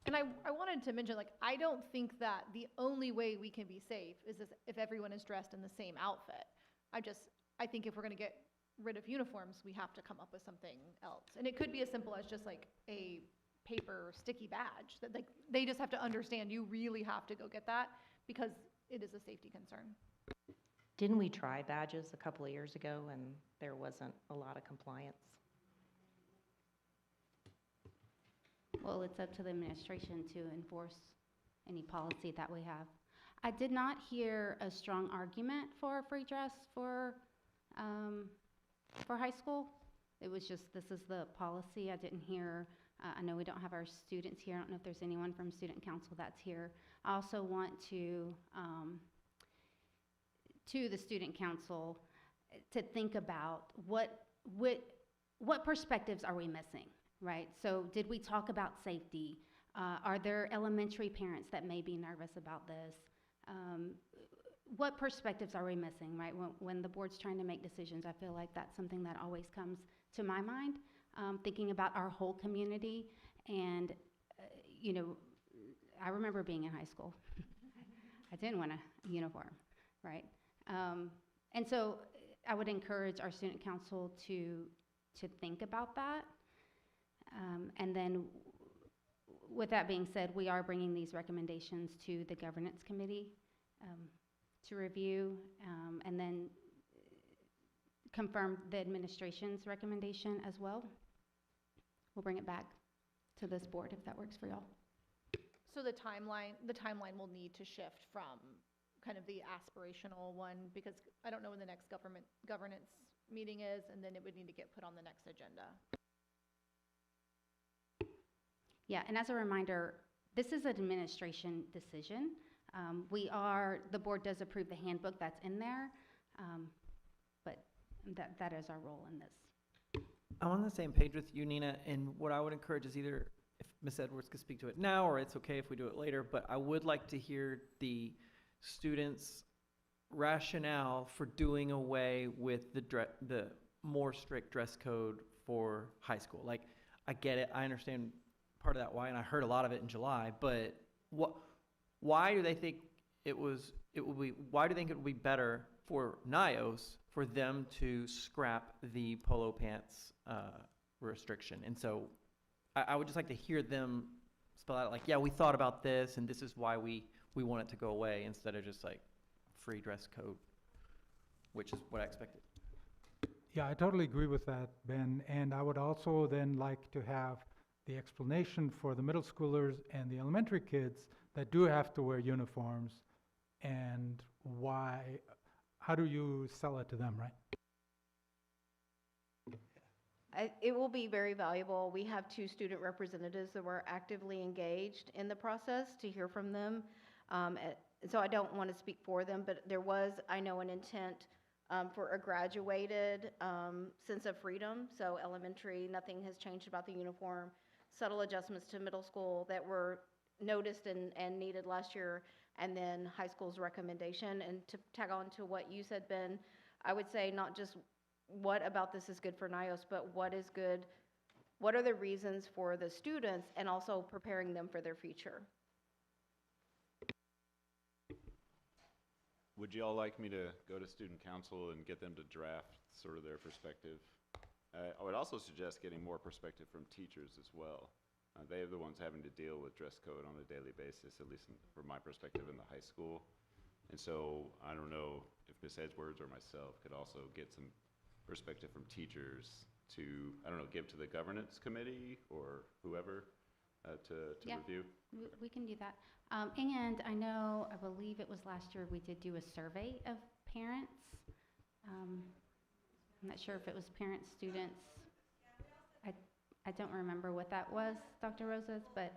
And I wanted to mention, like, I don't think that the only way we can be safe is if everyone is dressed in the same outfit. I think if we're gonna get rid of uniforms, we have to come up with something else. And it could be as simple as just like a paper sticky badge that like, they just have to understand you really have to go get that because it is a safety concern. Didn't we try badges a couple of years ago and there wasn't a lot of compliance? Well, it's up to the administration to enforce any policy that we have. I did not hear a strong argument for free dress for high school. It was just, this is the policy. I didn't hear, I know we don't have our students here. I don't know if there's anyone from student council that's here. I also want to to the student council to think about what perspectives are we missing, right? So did we talk about safety? Are there elementary parents that may be nervous about this? What perspectives are we missing, right? When the board's trying to make decisions, I feel like that's something that always comes to my mind, thinking about our whole community. And, you know, I remember being in high school. I didn't want a uniform, right? And so I would encourage our student council to think about that. And then with that being said, we are bringing these recommendations to the governance committee to review, and then confirm the administration's recommendation as well. We'll bring it back to this board if that works for y'all. So the timeline will need to shift from kind of the aspirational one, because I don't know when the next governance meeting is, and then it would need to get put on the next agenda. Yeah, and as a reminder, this is an administration decision. The board does approve the handbook that's in there, but that is our role in this. I'm on the same page with you, Nina, and what I would encourage is either if Ms. Edwards could speak to it now, or it's okay if we do it later, but I would like to hear the students' rationale for doing away with the more strict dress code for high school. Like, I get it, I understand part of that why, and I heard a lot of it in July, but why do they think why do they think it would be better for NYOS for them to scrap the polo pants restriction? And so I would just like to hear them spell out, like, yeah, we thought about this, and this is why we want it to go away, instead of just like free dress code, which is what I expected. Yeah, I totally agree with that, Ben. And I would also then like to have the explanation for the middle schoolers and the elementary kids that do have to wear uniforms, and how do you sell it to them, right? It will be very valuable. We have 2 student representatives that were actively engaged in the process to hear from them. So I don't want to speak for them, but there was, I know, an intent for a graduated sense of freedom. So elementary, nothing has changed about the uniform. Subtle adjustments to middle school that were noticed and needed last year, and then high school's recommendation. And to tag on to what you said, Ben, I would say not just what about this is good for NYOS, but what are the reasons for the students, and also preparing them for their future. Would you all like me to go to student council and get them to draft sort of their perspective? I would also suggest getting more perspective from teachers as well. They are the ones having to deal with dress code on a daily basis, at least from my perspective in the high school. And so I don't know if Ms. Edwards or myself could also get some perspective from teachers to, I don't know, give to the governance committee or whoever to review. We can do that. And I know, I believe it was last year, we did do a survey of parents. I'm not sure if it was parents, students. I don't remember what that was, Dr. Rosas, but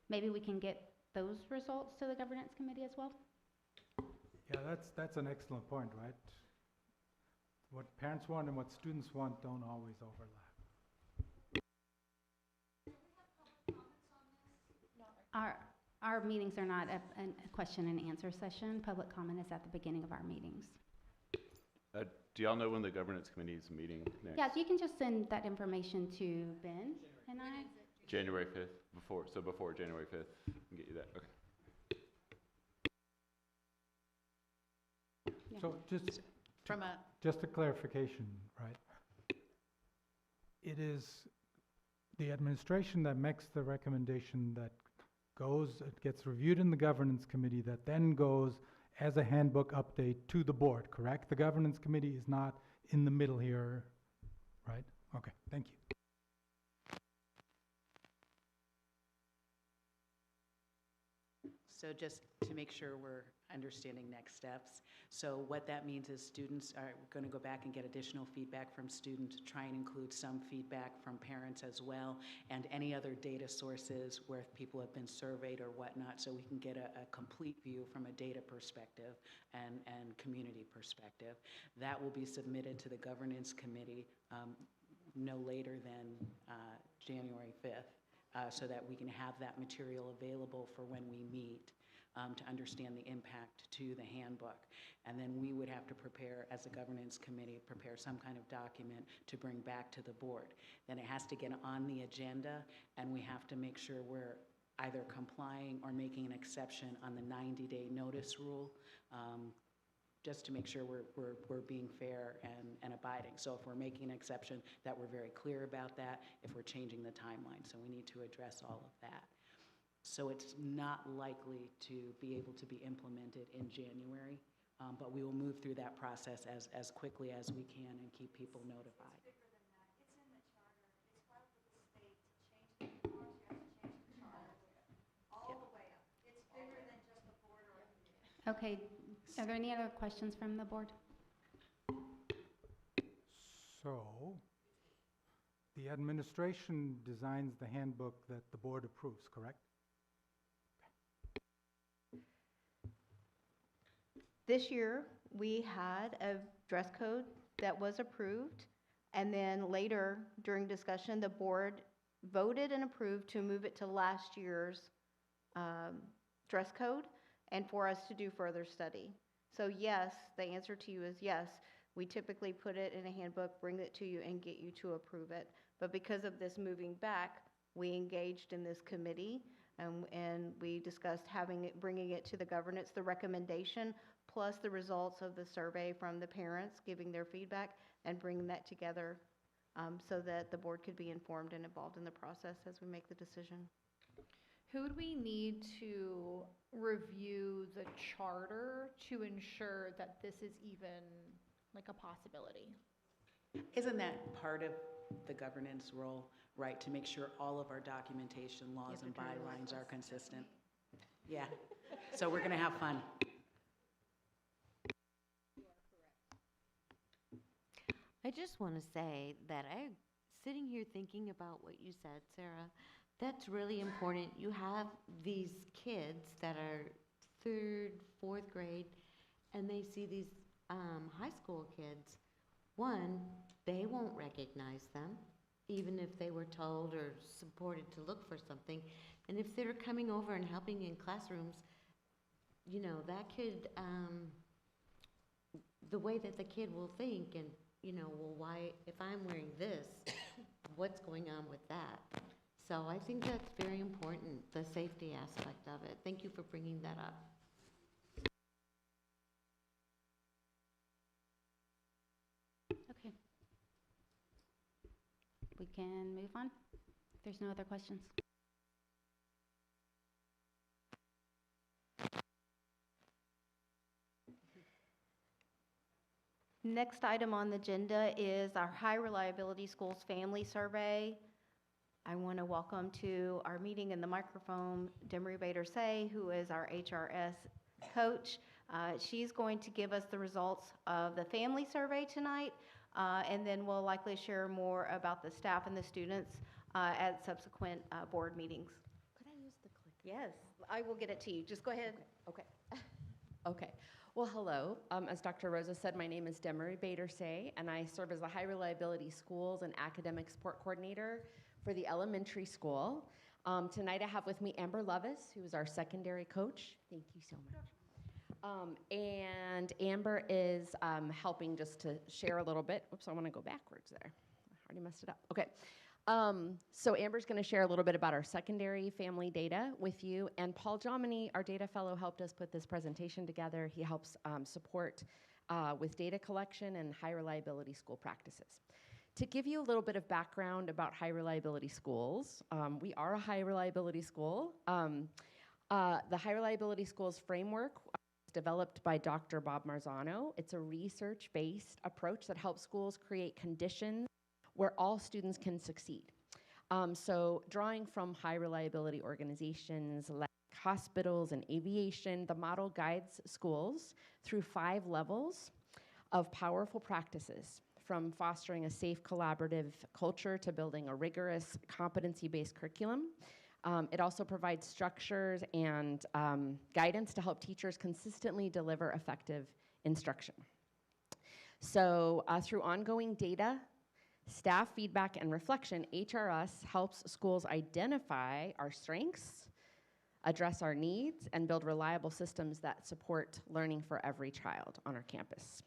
maybe we can get those results to the governance committee as well. Yeah, that's an excellent point, right? What parents want and what students want don't always overlap. Our meetings are not a question and answer session. Public comment is at the beginning of our meetings. Do y'all know when the governance committee is meeting next? Yeah, you can just send that information to Ben and I. January 5th, before January 5th, I can get you that, okay. Yeah. So just a clarification, right? It is the administration that makes the recommendation that it gets reviewed in the governance committee, that then goes as a handbook update to the board, correct? The governance committee is not in the middle here, right? Okay, thank you. So just to make sure we're understanding next steps. So what that means is students are going to go back and get additional feedback from students, try and include some feedback from parents as well, and any other data sources where people have been surveyed or whatnot, so we can get a complete view from a data perspective and community perspective. That will be submitted to the governance committee no later than January 5th. So that we can have that material available for when we meet to understand the impact to the handbook. And then we would have to prepare, as a governance committee, prepare some kind of document to bring back to the board. Then it has to get on the agenda, and we have to make sure we're either complying or making an exception on the 90-day notice rule, just to make sure we're being fair and abiding. So if we're making an exception, that we're very clear about that, if we're changing the timeline. So we need to address all of that. So it's not likely to be able to be implemented in January, but we will move through that process as quickly as we can and keep people notified. Okay, are there any other questions from the board? So, the administration designs the handbook that the board approves, correct? This year, we had a dress code that was approved, and then later, during discussion, the board voted and approved to move it to last year's dress code and for us to do further study. So yes, the answer to you is yes. We typically put it in a handbook, bring it to you, and get you to approve it. But because of this moving back, we engaged in this committee, and we discussed bringing it to the governance, the recommendation, plus the results of the survey from the parents, giving their feedback, and bringing that together so that the board could be informed and involved in the process as we make the decision. Who would we need to review the charter to ensure that this is even like a possibility? Isn't that part of the governance role, right, to make sure all of our documentation, laws, and bylines are consistent? Yeah, so we're gonna have fun. I just want to say that I'm sitting here thinking about what you said, Sarah. That's really important. You have these kids that are 3rd, 4th grade, and they see these high school kids. One, they won't recognize them, even if they were told or supported to look for something. And if they're coming over and helping in classrooms, you know, that could, the way that the kid will think and, you know, well, why, if I'm wearing this, what's going on with that? So I think that's very important, the safety aspect of it. Thank you for bringing that up. Okay. We can move on. If there's no other questions. Next item on the agenda is our High Reliability Schools Family Survey. I want to welcome to our meeting in the microphone Demery Bader-Say, who is our HRS coach. She's going to give us the results of the family survey tonight, and then we'll likely share more about the staff and the students at subsequent board meetings. Could I use the clicker? Yes, I will get it to you. Just go ahead. Okay. Okay. Well, hello. As Dr. Rosa said, my name is Demery Bader-Say, and I serve as the High Reliability Schools and Academic Support Coordinator for the elementary school. Tonight I have with me Amber Lovis, who is our secondary coach. Thank you so much. And Amber is helping just to share a little bit. Oops, I want to go backwards there. I already messed it up. Okay. So Amber's going to share a little bit about our secondary family data with you. And Paul Jomini, our data fellow, helped us put this presentation together. He helps support with data collection and high reliability school practices. To give you a little bit of background about high reliability schools, we are a high reliability school. The high reliability schools framework was developed by Dr. Bob Marzano. It's a research-based approach that helps schools create conditions where all students can succeed. So drawing from high reliability organizations like hospitals, and aviation, the model guides schools through 5 levels of powerful practices, from fostering a safe collaborative culture to building a rigorous competency-based curriculum. It also provides structures and guidance to help teachers consistently deliver effective instruction. So through ongoing data, staff feedback, and reflection, HRS helps schools identify our strengths, address our needs, and build reliable systems that support learning for every child on our campus.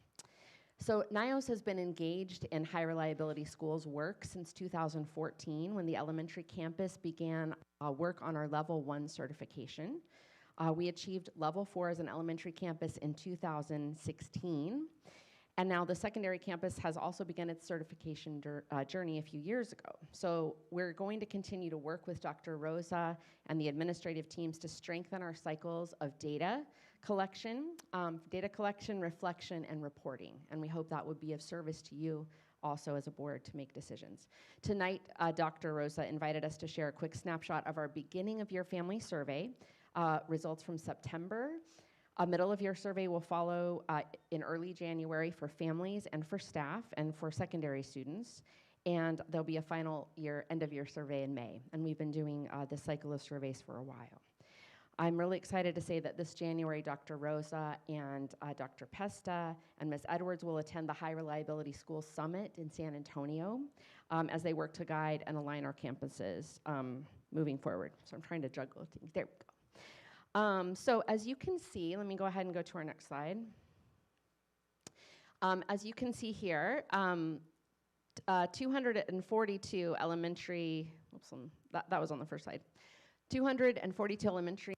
So NYOS has been engaged in high reliability schools work since 2014, when the elementary campus began work on our level 1 certification. We achieved level 4 as an elementary campus in 2016. And now the secondary campus has also begun its certification journey a few years ago. So we're going to continue to work with Dr. Rosa and the administrative teams to strengthen our cycles of data collection, reflection, and reporting. And we hope that would be of service to you also as a board to make decisions. Tonight, Dr. Rosa invited us to share a quick snapshot of our beginning of year family survey, results from September. A middle of year survey will follow in early January for families and for staff and for secondary students. And there'll be a final year, end of year survey in May. And we've been doing this cycle of surveys for a while. I'm really excited to say that this January, Dr. Rosa and Dr. Pesta and Ms. Edwards will attend the High Reliability School Summit in San Antonio as they work to guide and align our campuses moving forward. So I'm trying to juggle things. There we go. So as you can see, let me go ahead and go to our next slide. As you can see here, 242 elementary, oops, that was on the first slide. 242 elementary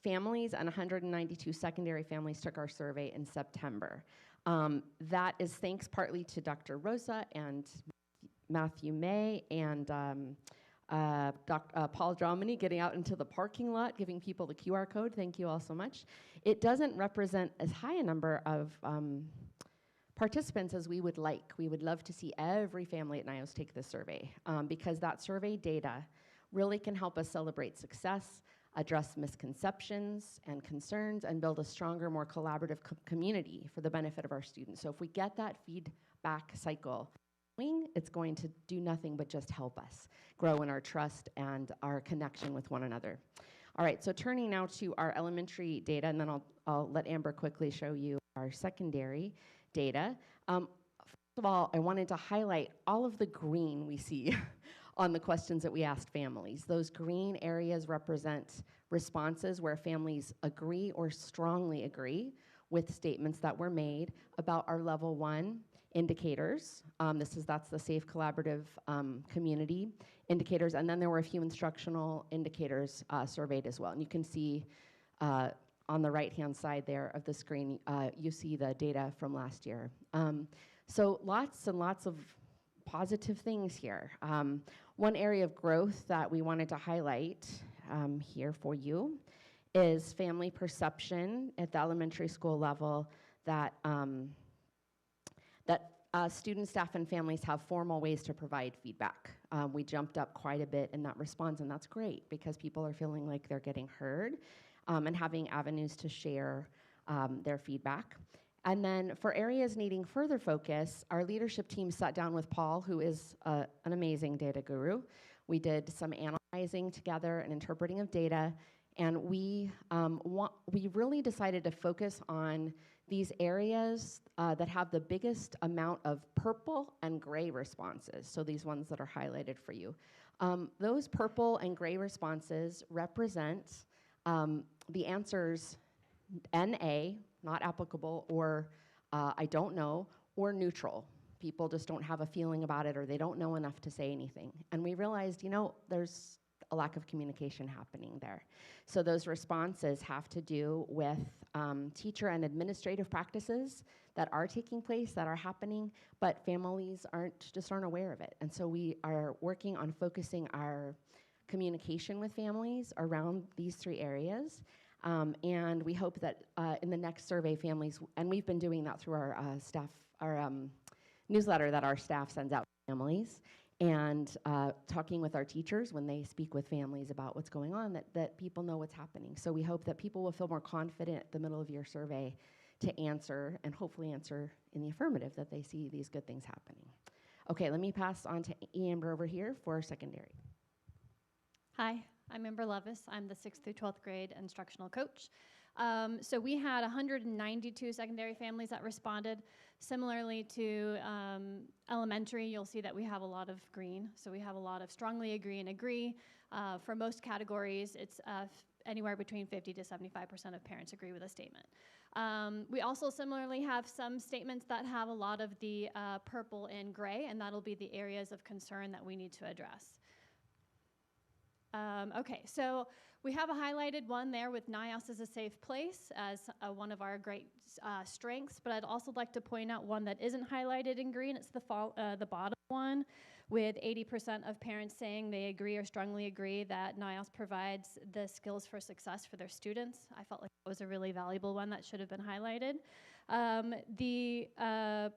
families and 192 secondary families took our survey in September. That is thanks partly to Dr. Rosa and Matthew May and Paul Dramini getting out into the parking lot, giving people the QR code. Thank you all so much. It doesn't represent as high a number of participants as we would like. We would love to see every family at NYOS take this survey because that survey data really can help us celebrate success, address misconceptions and concerns, and build a stronger, more collaborative community for the benefit of our students. So if we get that feedback cycle, it's going to do nothing but just help us grow in our trust and our connection with one another. All right, so turning now to our elementary data, and then I'll let Amber quickly show you our secondary data. First of all, I wanted to highlight all of the green we see on the questions that we asked families. Those green areas represent responses where families agree or strongly agree with statements that were made about our level 1 indicators. That's the safe collaborative community indicators, and then there were a few instructional indicators surveyed as well. And you can see on the right-hand side there of the screen, you see the data from last year. So lots and lots of positive things here. One area of growth that we wanted to highlight here for you is family perception at the elementary school level that students, staff, and families have formal ways to provide feedback. We jumped up quite a bit in that response, and that's great because people are feeling like they're getting heard and having avenues to share their feedback. And then for areas needing further focus, our leadership team sat down with Paul, who is an amazing data guru. We did some analyzing together and interpreting of data, and we really decided to focus on these areas that have the biggest amount of purple and gray responses, so these ones that are highlighted for you. Those purple and gray responses represent the answers NA, not applicable, or I don't know, or neutral. People just don't have a feeling about it or they don't know enough to say anything. And we realized, there's a lack of communication happening there. So those responses have to do with teacher and administrative practices that are taking place, that are happening, but families aren't aware of it. And so we are working on focusing our communication with families around these 3 areas. And we hope that in the next survey, families, and we've been doing that through our staff, our newsletter that our staff sends out to families. and talking with our teachers when they speak with families about what's going on, that people know what's happening. So we hope that people will feel more confident at the middle of year survey to answer, and hopefully answer in the affirmative, that they see these good things happening. Okay, let me pass on to Amber over here for secondary. Hi, I'm Amber Levis. I'm the 6th through 12th grade instructional coach. So we had 192 secondary families that responded. Similarly to elementary, you'll see that we have a lot of green. So we have a lot of strongly agree and agree. For most categories, it's anywhere between 50 to 75% of parents agree with a statement. We also similarly have some statements that have a lot of the purple and gray, and that'll be the areas of concern that we need to address. Okay, so we have a highlighted one there with NYOS as a safe place as one of our great strengths, but I'd also like to point out one that isn't highlighted in green. It's the bottom one, with 80% of parents saying they agree or strongly agree that NYOS provides the skills for success for their students. I felt like it was a really valuable one that should have been highlighted. The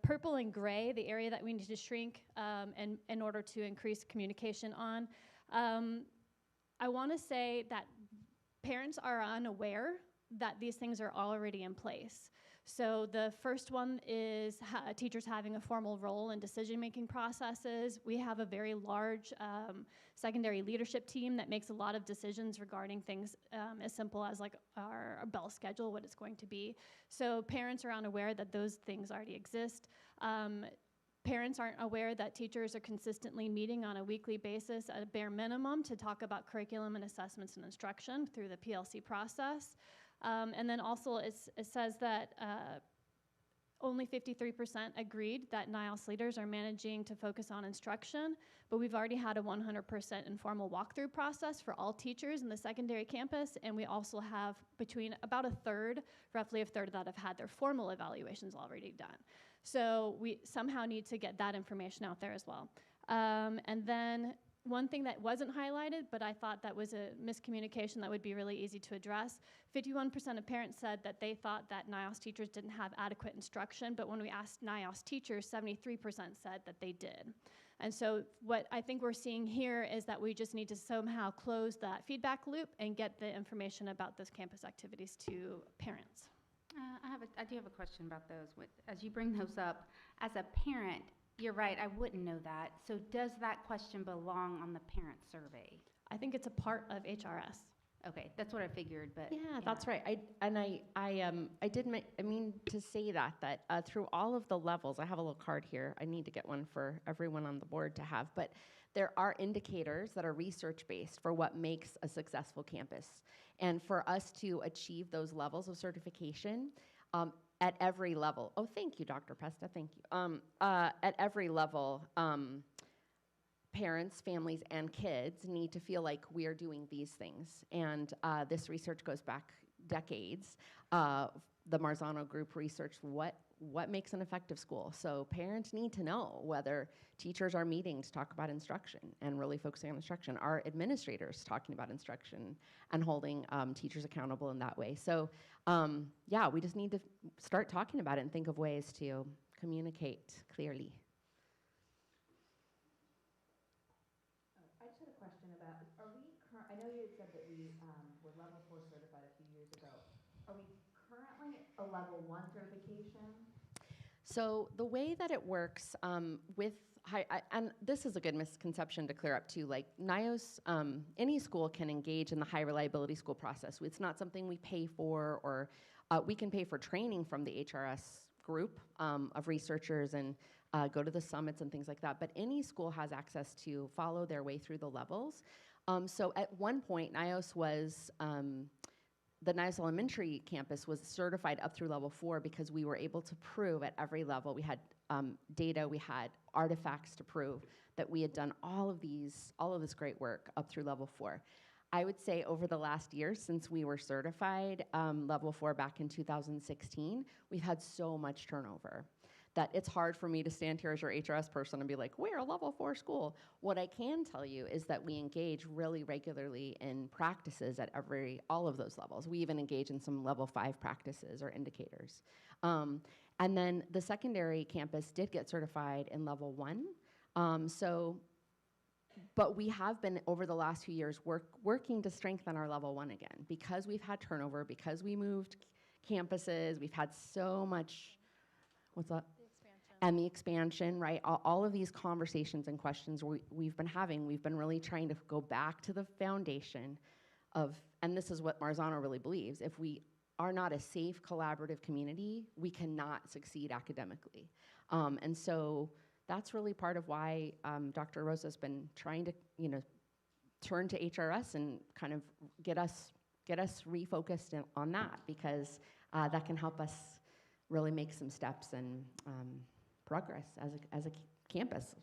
purple and gray, the area that we need to shrink in order to increase communication on, I want to say that parents are unaware that these things are already in place. So the first one is teachers having a formal role in decision-making processes. We have a very large secondary leadership team that makes a lot of decisions regarding things as simple as like our bell schedule, what it's going to be. So parents are unaware that those things already exist. Parents aren't aware that teachers are consistently meeting on a weekly basis at a bare minimum to talk about curriculum and assessments and instruction through the PLC process. And then also it says that only 53% agreed that NYOS leaders are managing to focus on instruction, but we've already had a 100% informal walkthrough process for all teachers in the secondary campus, and we also have between about roughly a third that have had their formal evaluations already done. So we somehow need to get that information out there as well. And then one thing that wasn't highlighted, but I thought that was a miscommunication that would be really easy to address, 51% of parents said that they thought that NYOS teachers didn't have adequate instruction, but when we asked NYOS teachers, 73% said that they did. And so what I think we're seeing here is that we just need to somehow close that feedback loop and get the information about those campus activities to parents. I do have a question about those. As you bring those up, as a parent, you're right, I wouldn't know that. So does that question belong on the parent survey? I think it's a part of HRS. Okay, that's what I figured, but. Yeah, that's right. I mean to say that through all of the levels, I have a little card here. I need to get one for everyone on the board to have, but there are indicators that are research-based for what makes a successful campus. And for us to achieve those levels of certification at every level, oh, thank you, Dr. Pesta, thank you. At every level, parents, families, and kids need to feel like we are doing these things. And this research goes back decades. The Marzano group researched what makes an effective school. So parents need to know whether teachers are meeting to talk about instruction and really focusing on instruction. Are administrators talking about instruction and holding teachers accountable in that way? So yeah, we just need to start talking about it and think of ways to communicate clearly. I just had a question about, I know you had said that we were level 4 certified a few years ago. Are we currently a level 1 certification? So the way that it works with and this is a good misconception to clear up too, like NYOS, any school can engage in the high reliability school process. It's not something we pay for, or we can pay for training from the HRS group of researchers and go to the summits and things like that. But any school has access to follow their way through the levels. So at one point, NYOS was, the NYOS Elementary campus was certified up through level 4 because we were able to prove at every level. We had data, we had artifacts to prove that we had done all of this great work up through level 4. I would say over the last year since we were certified level 4 back in 2016, we've had so much turnover that it's hard for me to stand here as your HRS person and be like, we're a level 4 school. What I can tell you is that we engage really regularly in practices at all of those levels. We even engage in some level 5 practices or indicators. And then the secondary campus did get certified in level 1. So But we have been, over the last few years, working to strengthen our level 1 again. Because we've had turnover, because we moved campuses, we've had so much, what's that? And the expansion, right? All of these conversations and questions we've been having, we've been really trying to go back to the foundation of, and this is what Marzano really believes, if we are not a safe, collaborative community, we cannot succeed academically. And so that's really part of why Dr. Rosa's been trying to, turn to HRS and kind of get us refocused on that, because that can help us really make some steps and progress as a campus,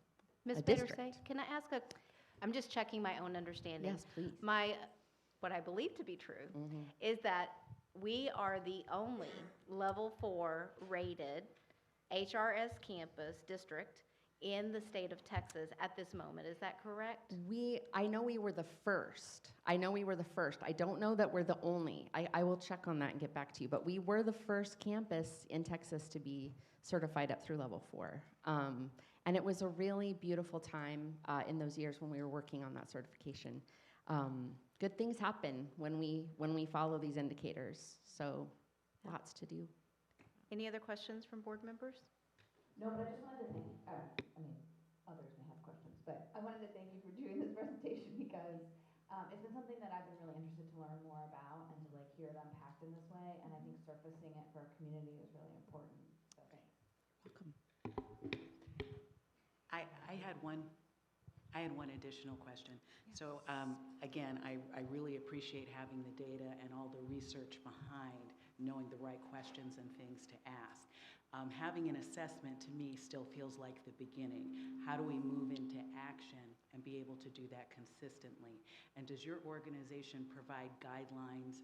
Ms. a Bittersay, district. can I ask I'm just checking my own understanding. Yes, please. What I believe to be true is that we are the only level 4 rated HRS campus district in the state of Texas at this moment. Is that correct? I know we were the first. I don't know that we're the only. I will check on that and get back to you. But we were the first campus in Texas to be certified up through level 4. And it was a really beautiful time in those years when we were working on that certification. Good things happen when we follow these indicators. So lots to do. Any other questions from board members? No, but I just wanted to thank, others may have questions, but I wanted to thank you for doing this presentation because it's been something that I've been really interested to learn more about and to hear it unpacked in this way, and I think surfacing it for our community is really important, so thanks. Welcome. I had one additional question. Yes. So again, I really appreciate having the data and all the research behind knowing the right questions and things to ask. Having an assessment to me still feels like the beginning. How do we move into action and be able to do that consistently? And does your organization provide guidelines,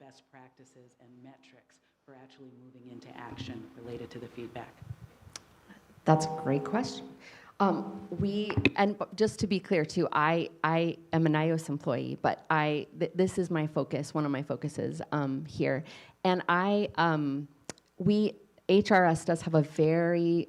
best practices, and metrics for actually moving into action related to the feedback? That's a great question. Just to be clear too, I am a NYOS employee, but this is my focus, one of my focuses here. And HRS does have a very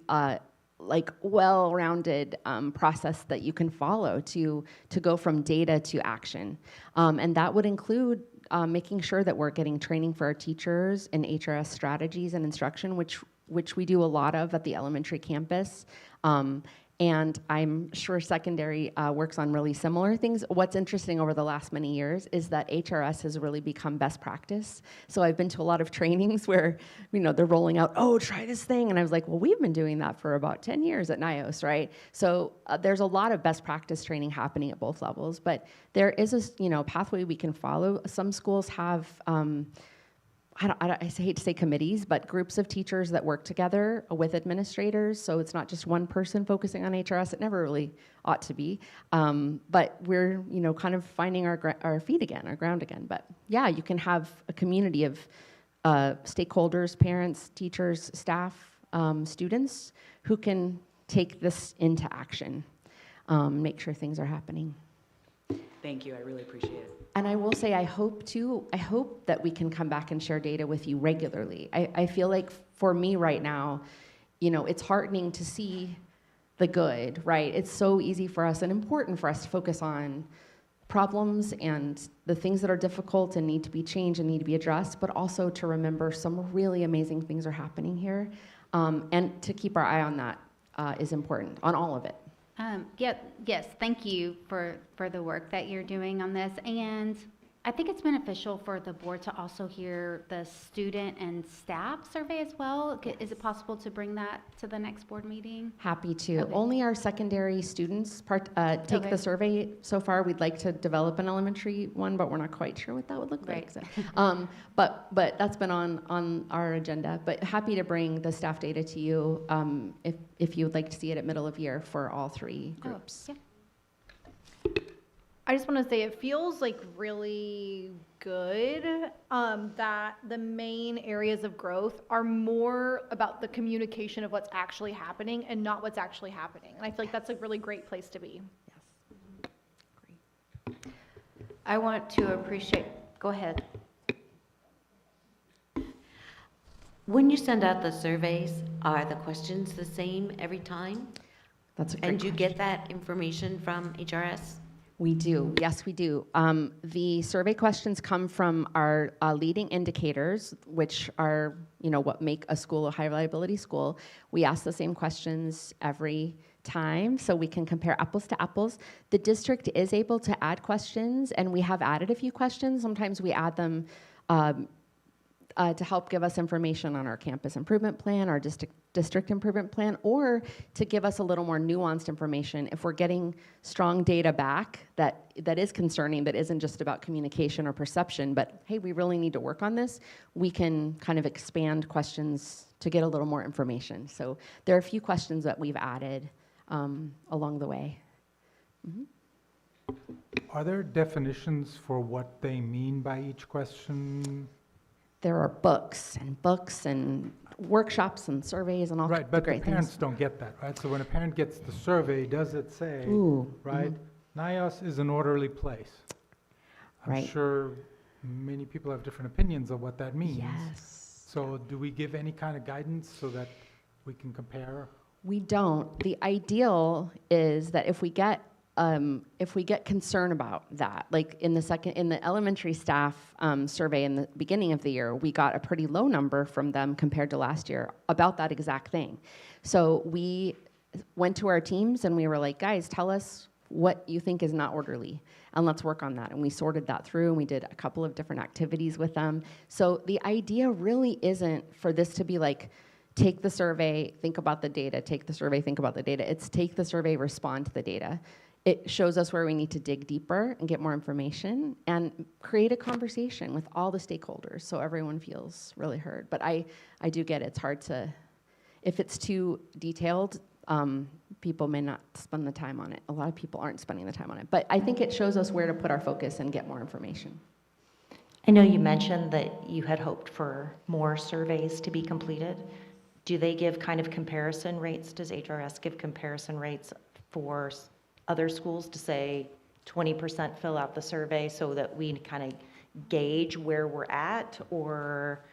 well-rounded process that you can follow to go from data to action. And that would include making sure that we're getting training for our teachers in HRS strategies and instruction, which we do a lot of at the elementary campus. And I'm sure secondary works on really similar things. What's interesting over the last many years is that HRS has really become best practice. So I've been to a lot of trainings where, they're rolling out, oh, try this thing. And I was like, well, we've been doing that for about 10 years at NYOS, right? So there's a lot of best practice training happening at both levels. But there is a pathway we can follow. Some schools have I hate to say committees, but groups of teachers that work together with administrators. So it's not just one person focusing on HRS. It never really ought to be. But we're, kind of finding our feet again, our ground again. But yeah, you can have a community of stakeholders, parents, teachers, staff, students who can take this into action, make sure things are happening. Thank you, I really appreciate it. And I will say, I hope that we can come back and share data with you regularly. I feel like for me right now, it's heartening to see the good, right? It's so easy for us and important for us to focus on problems and the things that are difficult and need to be changed and need to be addressed, but also to remember some really amazing things are happening here. And to keep our eye on that is important, on all of it. Yes, thank you for the work that you're doing on this. And I think it's beneficial for the board to also hear the student and staff survey as well. Is it possible to bring that to the next board meeting? Happy to. Okay. Only our secondary students take the survey so far. We'd like to develop an elementary one, but we're not quite sure what that would look like. So, but that's been on our agenda. But happy to bring the staff data to you if you would like to see it at middle of year for all three groups. Yeah. I just want to say it feels really good that the main areas of growth are more about the communication of what's actually happening and not what's actually happening. And I feel like that's a really great place to be. Yes. Great. I want to appreciate, go ahead. When you send out the surveys, are the questions the same every time? That's a great And you question. get that information from HRS? We do, yes, we do. The survey questions come from our leading indicators, which are, what make a school a high reliability school. We ask the same questions every time so we can compare apples to apples. The district is able to add questions, and we have added a few questions. Sometimes we add them to help give us information on our campus improvement plan, our district improvement plan, or to give us a little more nuanced information if we're getting strong data back that is concerning, that isn't just about communication or perception, but hey, we really need to work on this. We can kind of expand questions to get a little more information. So there are a few questions that we've added along the way. Mm-hmm. Are there definitions for what they mean by each question? There are books and workshops and surveys and all Right, but the great parents things. don't get that, right? So when a parent gets the survey, does it say, Ooh, right, NYOS is an orderly place? I'm Right. sure many people have different opinions of what that means. Yes. So do we give any kind of guidance so that we can compare? We don't. The ideal is that if we get concern about that, like in the elementary staff survey in the beginning of the year, we got a pretty low number from them compared to last year about that exact thing. So we went to our teams and we were like, guys, tell us what you think is not orderly, and let's work on that. And we sorted that through, and we did a couple of different activities with them. So the idea really isn't for this to be like, take the survey, think about the data, take the survey, think about the data. It's take the survey, respond to the data. It shows us where we need to dig deeper and get more information and create a conversation with all the stakeholders so everyone feels really heard. But I do get it. It's hard to, if it's too detailed, people may not spend the time on it. A lot of people aren't spending the time on it. But I think it shows us where to put our focus and get more information. I know you mentioned that you had hoped for more surveys to be completed. Do they give kind of comparison rates? Does HRS give comparison rates for other schools to say 20% fill out the survey so that we kind of gauge where we're at, or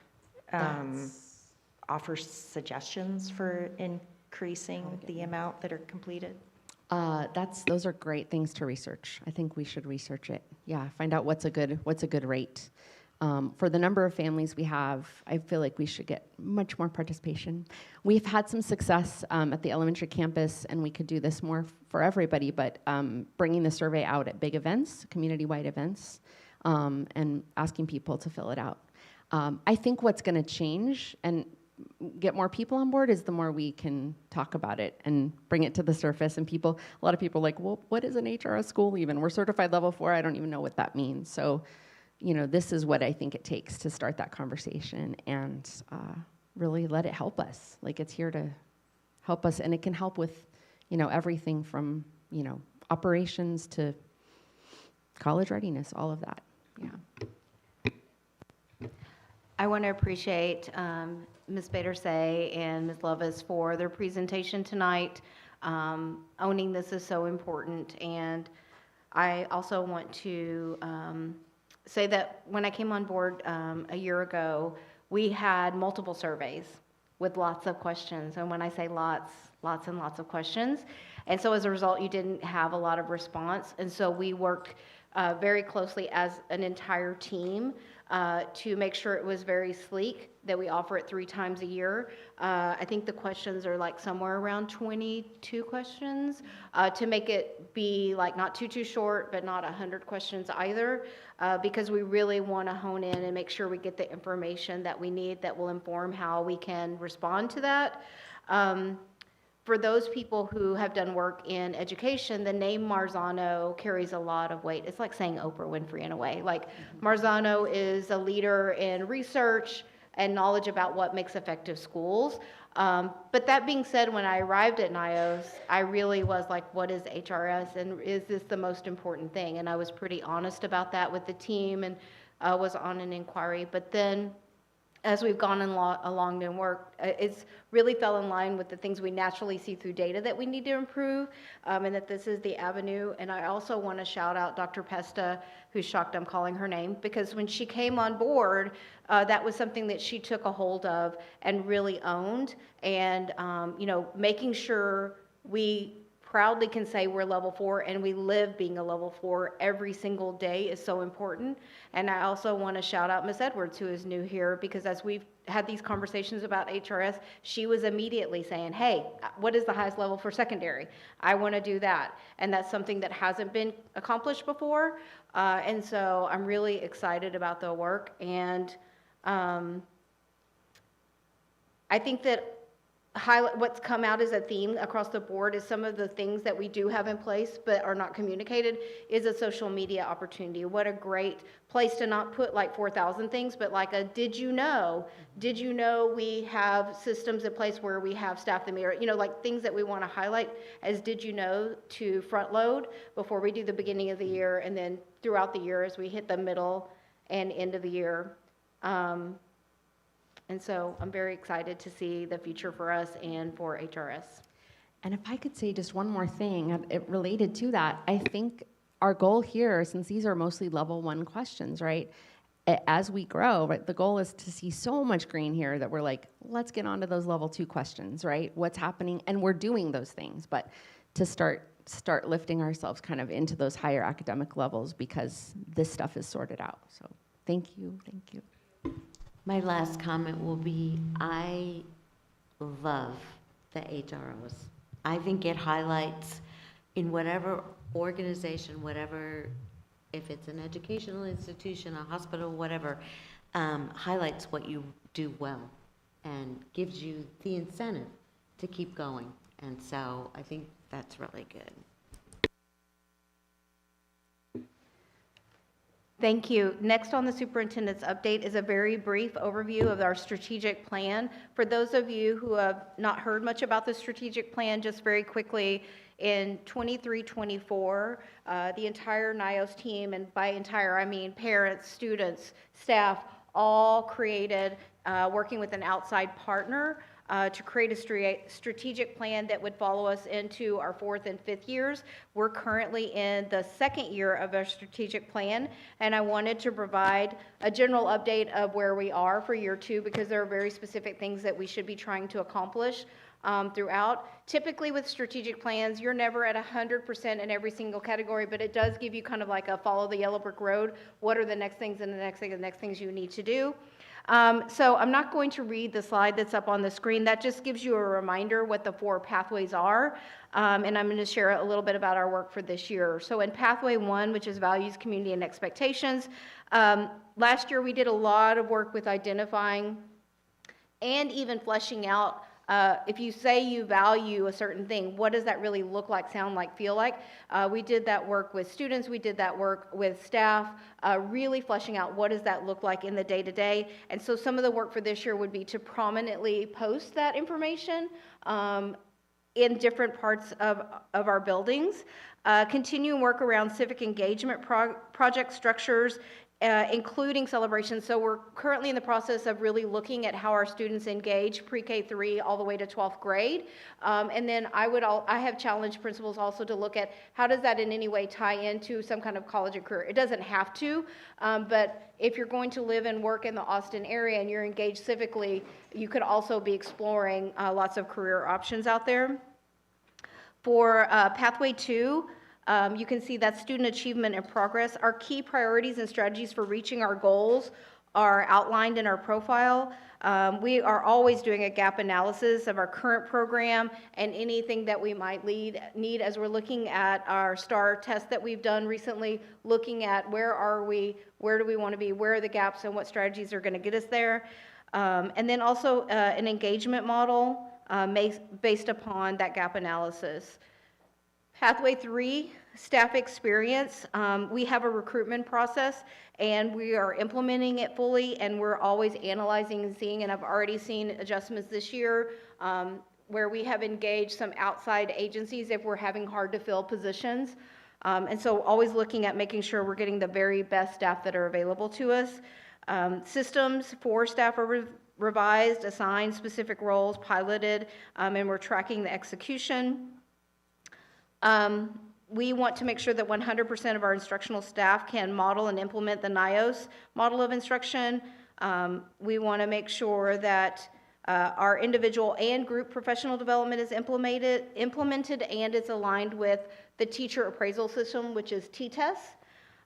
offer suggestions for increasing the amount that are completed? Those are great things to research. I think we should research it. Yeah, find out what's a good rate. For the number of families we have, I feel like we should get much more participation. We've had some success at the elementary campus, and we could do this more for everybody, but bringing the survey out at big events, community-wide events, and asking people to fill it out. I think what's going to change and get more people on board is the more we can talk about it and bring it to the surface. And a lot of people are like, well, what is an HRS school even? We're certified level 4. I don't even know what that means. So, this is what I think it takes to start that conversation and really let it help us. Like, it's here to help us, and it can help with, everything from, operations to college readiness, all of that. Yeah. I want to appreciate Ms. Bader-Say and Ms. Lovis for their presentation tonight. Owning this is so important, and I also want to say that when I came on board a year ago, we had multiple surveys with lots of questions. And when I say lots and lots of questions. And so as a result, you didn't have a lot of response. And so we worked very closely as an entire team to make sure it was very sleek, that we offer it 3 times a year. I think the questions are like somewhere around 22 questions to make it be like not too short, but not 100 questions either, because we really want to hone in and make sure we get the information that we need that will inform how we can respond to that. For those people who have done work in education, the name Marzano carries a lot of weight. It's like saying Oprah Winfrey in a way. Like, Marzano is a leader in research and knowledge about what makes effective schools. But that being said, when I arrived at NYOS, I really was like, what is HRS, and is this the most important thing? And I was pretty honest about that with the team, and was on an inquiry. But then, as we've gone along and worked, it's really fell in line with the things we naturally see through data that we need to improve, and that this is the avenue. And I also want to shout out Dr. Pesta, who's shocked I'm calling her name, because when she came on board, that was something that she took a hold of and really owned, and making sure we proudly can say we're level 4 and we live being a level 4 every single day is so important. And I also want to shout out Miss Edwards, who is new here, because as we've had these conversations about HRS, she was immediately saying, hey, what is the highest level for secondary? I want to do that. And that's something that hasn't been accomplished before. And so I'm really excited about the work. And I think that what's come out as a theme across the board is some of the things that we do have in place but are not communicated is a social media opportunity. What a great place to not put like 4,000 things, but like a did you know we have systems in place where we have staff that mirror, like things that we want to highlight as did you know to front load before we do the beginning of the year and then throughout the year as we hit the middle and end of the year. And so I'm very excited to see the future for us and for HRS. And if I could say just one more thing related to that, I think our goal here, since these are mostly level 1 questions, right? As we grow, right, the goal is to see so much green here that we're like, let's get on to those level 2 questions, right? What's happening? And we're doing those things, but to start lifting ourselves kind of into those higher academic levels because this stuff is sorted out. So thank you. My last comment will be, I love the HROs. I think it highlights in whatever organization, if it's an educational institution, a hospital, whatever, highlights what you do well and gives you the incentive to keep going. And so I think that's really good. Thank you. Next on the superintendent's update is a very brief overview of our strategic plan. For those of you who have not heard much about the strategic plan, just very quickly, in 23-24, the entire NYOS team, and by entire I mean parents, students, staff, all created, working with an outside partner, to create a strategic plan that would follow us into our 4th and 5th years. We're currently in the 2nd year of our strategic plan, and I wanted to provide a general update of where we are for year 2 because there are very specific things that we should be trying to accomplish throughout. Typically with strategic plans, you're never at 100% in every single category, but it does give you kind of like a follow the yellow brick road. What are the next things and the next thing and the next things you need to do? So I'm not going to read the slide that's up on the screen. That just gives you a reminder what the 4 pathways are. And I'm going to share a little bit about our work for this year. So in pathway 1, which is values, community, and expectations, last year we did a lot of work with identifying and even fleshing out if you say you value a certain thing, what does that really look like, sound like, feel like? We did that work with students, we did that work with staff, really fleshing out what does that look like in the day-to-day. And so some of the work for this year would be to prominently post that information in different parts of our buildings. Continue work around civic engagement project structures, including celebrations. So we're currently in the process of really looking at how our students engage pre-K 3 all the way to 12th grade. And then I have challenged principals also to look at how does that in any way tie into some kind of college and career. It doesn't have to, but if you're going to live and work in the Austin area and you're engaged civically, you could also be exploring lots of career options out there. For Pathway 2, you can see that student achievement and progress. Our key priorities and strategies for reaching our goals are outlined in our profile. We are always doing a gap analysis of our current program and anything that we might need as we're looking at our STAR test that we've done recently, looking at where are we, where do we want to be, where are the gaps, and what strategies are going to get us there. And then also an engagement model based upon that gap analysis. Pathway 3, staff experience. We have a recruitment process and we are implementing it fully, and we're always analyzing and seeing, and I've already seen adjustments this year where we have engaged some outside agencies if we're having hard to fill positions. And so always looking at making sure we're getting the very best staff that are available to us. Systems for staff are revised, assigned specific roles, piloted, and we're tracking the execution. We want to make sure that 100% of our instructional staff can model and implement the NYOS model of instruction. We want to make sure that Our individual and group professional development is implemented and it's aligned with the teacher appraisal system, which is T-TEST.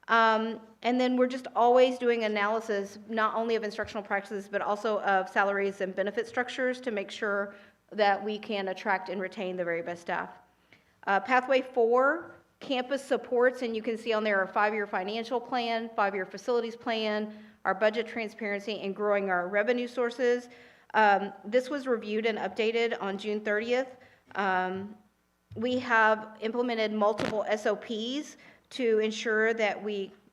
And then we're just always doing analysis, not only of instructional practices, but also of salaries and benefit structures to make sure that we can attract and retain the very best staff. Pathway 4, campus supports, and you can see on there our 5-year financial plan, 5-year facilities plan, our budget transparency, and growing our revenue sources. This was reviewed and updated on June 30th. We have implemented multiple SOPs to ensure that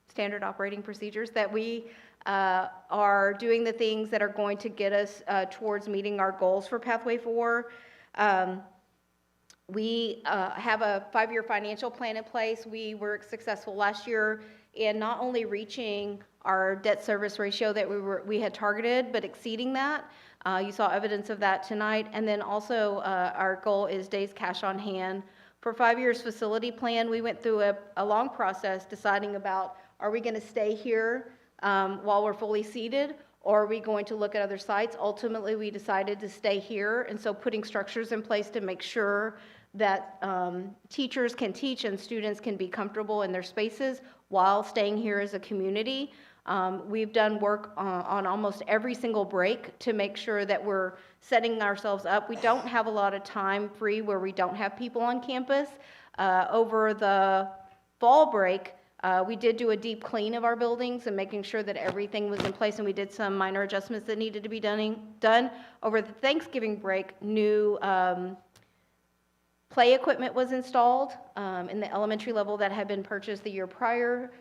standard operating procedures, that we are doing the things that are going to get us towards meeting our goals for Pathway 4. We have a 5-year financial plan in place. We were successful last year in not only reaching our debt service ratio that we had targeted, but exceeding that. You saw evidence of that tonight. And then also our goal is days cash on hand. For 5 years facility plan, we went through a long process deciding about, are we going to stay here while we're fully seated, or are we going to look at other sites? Ultimately, we decided to stay here, and so putting structures in place to make sure that teachers can teach and students can be comfortable in their spaces while staying here as a community. We've done work on almost every single break to make sure that we're setting ourselves up. We don't have a lot of time free where we don't have people on campus. Over the fall break, we did do a deep clean of our buildings and making sure that everything was in place, and we did some minor adjustments that needed to be done. Over the Thanksgiving break, new play equipment was installed in the elementary level that had been purchased the year prior.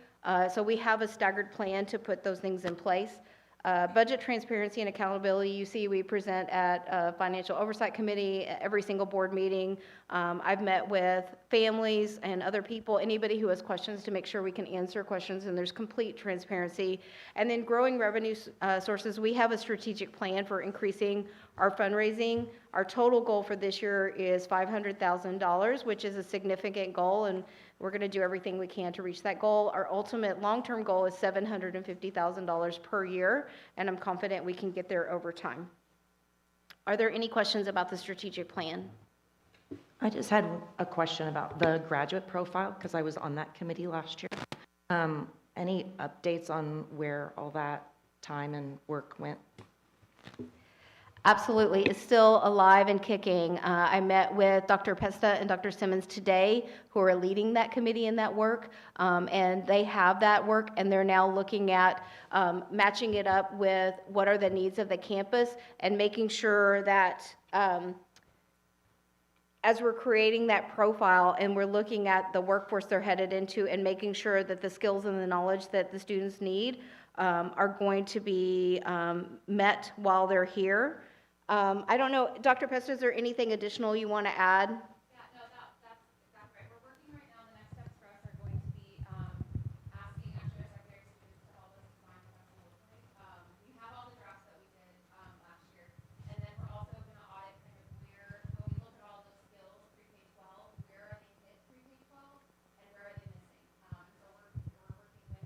So we have a staggered plan to put those things in place. Budget transparency and accountability, you see we present at Financial Oversight Committee, at every single board meeting. I've met with families and other people, anybody who has questions, to make sure we can answer questions, and there's complete transparency. And then growing revenue sources, we have a strategic plan for increasing our fundraising. Our total goal for this year is $500,000, which is a significant goal, and we're going to do everything we can to reach that goal. Our ultimate long-term goal is $750,000 per year, and I'm confident we can get there over time. Are there any questions about the strategic plan? I just had a question about the graduate profile, because I was on that committee last year. Any updates on where all that time and work went? Absolutely. It's still alive and kicking. I met with Dr. Pesta and Dr. Simmons today, who are leading that committee in that work, and they have that work, and they're now looking at matching it up with what are the needs of the campus and making sure that as we're creating that profile and we're looking at the workforce they're headed into and making sure that the skills and the knowledge that the students need are going to be met while they're here. I don't know, Dr. Pesta, is there anything additional you want to add? Yeah, no, that's exactly right. We're working right now. The next steps for us are going to be asking actually our secondary students to help us design what that's going to look like. We have all the drafts that we did last year, and then we're also going to audit kind of where, when we look at all those skills, pre-K-12, where are they hit pre-K-12, and where are they missing? So we're working with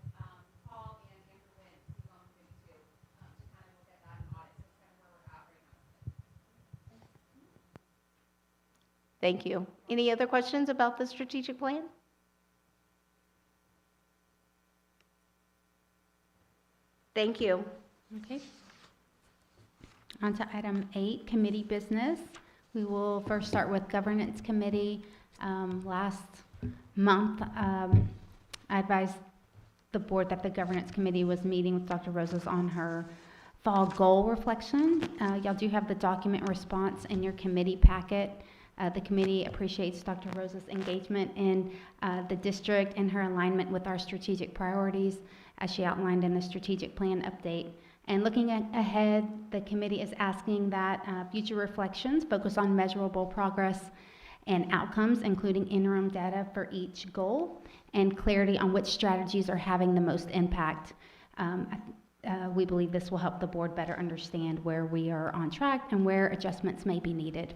Paul and Andrew Wynn, who's on committee too, to kind of look at that and audit. So it's kind of where we're at right now. Thank you. Any other questions about the strategic plan? Thank you. Okay. On to item 8, committee business. We will first start with governance committee. Last month, I advised the board that the governance committee was meeting with Dr. Rosas on her fall goal reflection. Y'all do have the document response in your committee packet. The committee appreciates Dr. Rosa's engagement in the district and her alignment with our strategic priorities, as she outlined in the strategic plan update. And looking ahead, the committee is asking that future reflections focus on measurable progress and outcomes, including interim data for each goal, and clarity on which strategies are having the most impact. We believe this will help the board better understand where we are on track and where adjustments may be needed.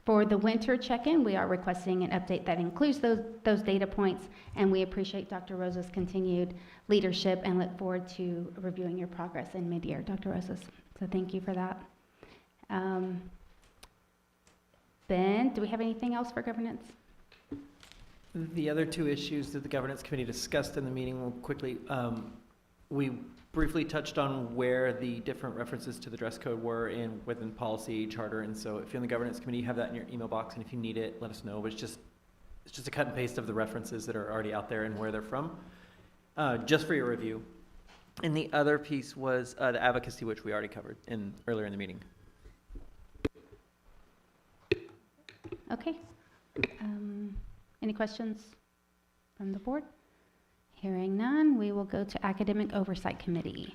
For the winter check-in, we are requesting an update that includes those data points, and we appreciate Dr. Rosa's continued leadership and look forward to reviewing your progress in mid-year, Dr. Rosas. So thank you for that. Ben, do we have anything else for governance? The other two issues that the governance committee discussed in the meeting will quickly, we briefly touched on where the different references to the dress code were within policy, charter, and so if you're in the governance committee, you have that in your email box, and if you need it, let us know. But it's just a cut and paste of the references that are already out there and where they're from, just for your review. And the other piece was the advocacy, which we already covered earlier in the meeting. Okay. Any questions from the board? Hearing none, we will go to Academic Oversight Committee.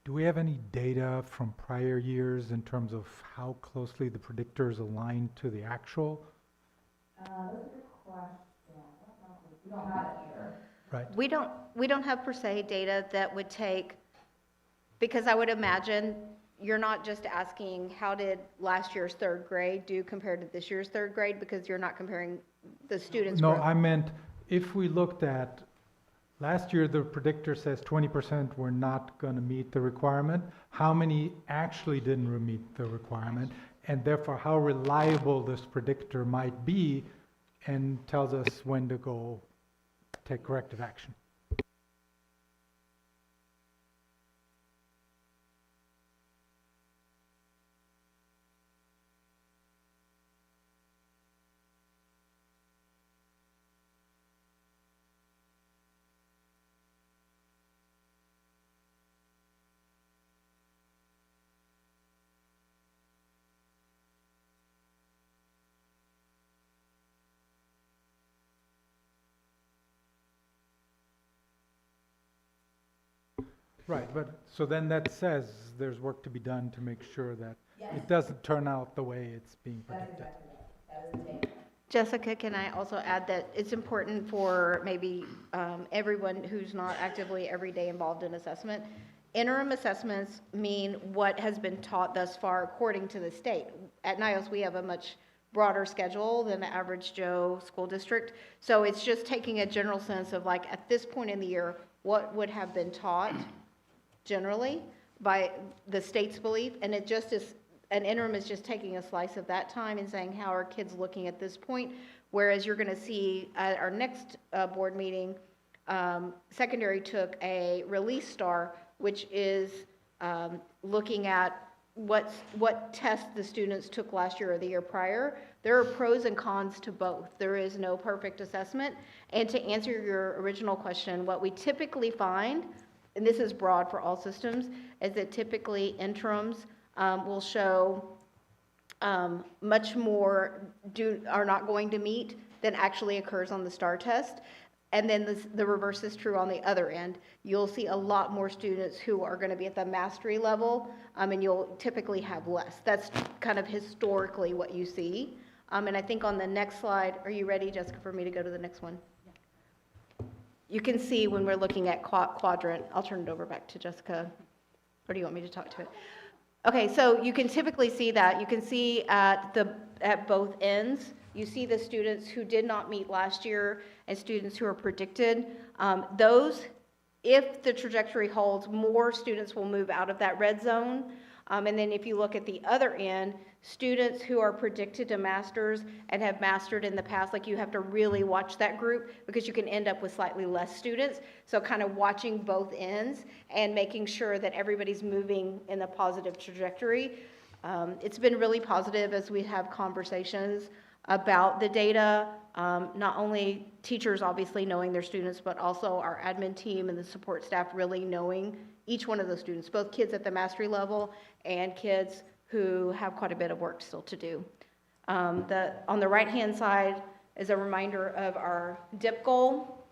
Do we have any data from prior years in terms of how closely the predictors align to the actual? That's a good question. I don't know if we don't have it here. Right. We don't have per se data that would take, because I would imagine you're not just asking how did last year's third grade do compared to this year's third grade, because you're not comparing the students. No, growth. I meant if we looked at, last year the predictor says 20% were not going to meet the requirement. How many actually didn't meet the requirement? And therefore how reliable this predictor might be, and tells us when to go take corrective action. Right, but so then that says there's work to be done to make sure that it doesn't turn out the way it's being predicted. Jessica, can I also add that it's important for maybe everyone who's not actively every day involved in assessment. Interim assessments mean what has been taught thus far according to the state. At NYOS, we have a much broader schedule than the average Joe school district. So it's just taking a general sense of, like, at this point in the year, what would have been taught generally by the state's belief, and it just is, an interim is just taking a slice of that time and saying, how are kids looking at this point? Whereas you're gonna see at our next board meeting, secondary took a release star, which is looking at what tests the students took last year or the year prior. There are pros and cons to both. There is no perfect assessment. And to answer your original question, what we typically find, and this is broad for all systems, is that typically interims will show much more are not going to meet than actually occurs on the STAR test. And then the reverse is true on the other end. You'll see a lot more students who are going to be at the mastery level, and you'll typically have less. That's kind of historically what you see. And I think on the next slide, are you ready, Jessica, for me to go to the next one? Yeah. You can see when we're looking at quadrant, I'll turn it over back to Jessica, or do you want me to talk to it? Okay, so you can typically see that. You can see at both ends, you see the students who did not meet last year and students who are predicted. Those, if the trajectory holds, more students will move out of that red zone. And then if you look at the other end, students who are predicted to masters and have mastered in the past, like you have to really watch that group because you can end up with slightly less students. So kind of watching both ends and making sure that everybody's moving in a positive trajectory. It's been really positive as we have conversations about the data, not only teachers obviously knowing their students, but also our admin team and the support staff really knowing each one of those students, both kids at the mastery level and kids who have quite a bit of work still to do. On the right-hand side is a reminder of our DIP goal,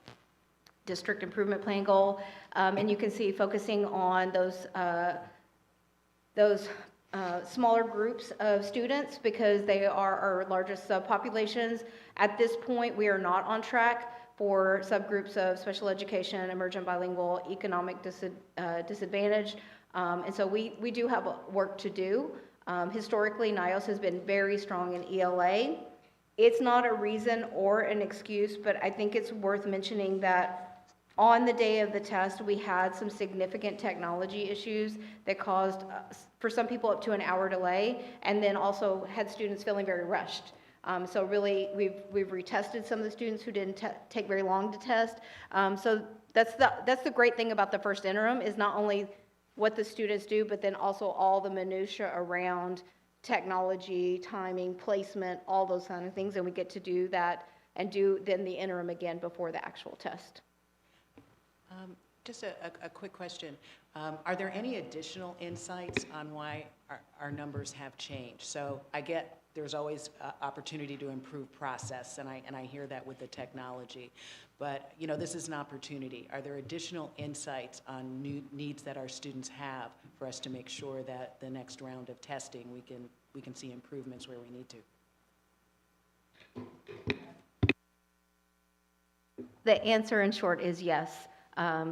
District Improvement Plan goal, and you can see focusing on those smaller groups of students because they are our largest subpopulations. At this point, we are not on track for subgroups of special education, emergent bilingual, economic disadvantage, and so we do have work to do. Historically, NYOS has been very strong in ELA. It's not a reason or an excuse, but I think it's worth mentioning that on the day of the test, we had some significant technology issues that caused, for some people, up to an hour delay, and then also had students feeling very rushed. So really, we've retested some of the students who didn't take very long to test. So that's the great thing about the first interim is not only what the students do, but then also all the minutia around technology, timing, placement, all those kind of things, and we get to do that and do then the interim again before the actual test. Just a quick question. Are there any additional insights on why our numbers have changed? So I get there's always opportunity to improve process, and I hear that with the technology. But you know, this is an opportunity. Are there additional insights on new needs that our students have for us to make sure that the next round of testing we can see improvements where we need to? The answer in short is yes.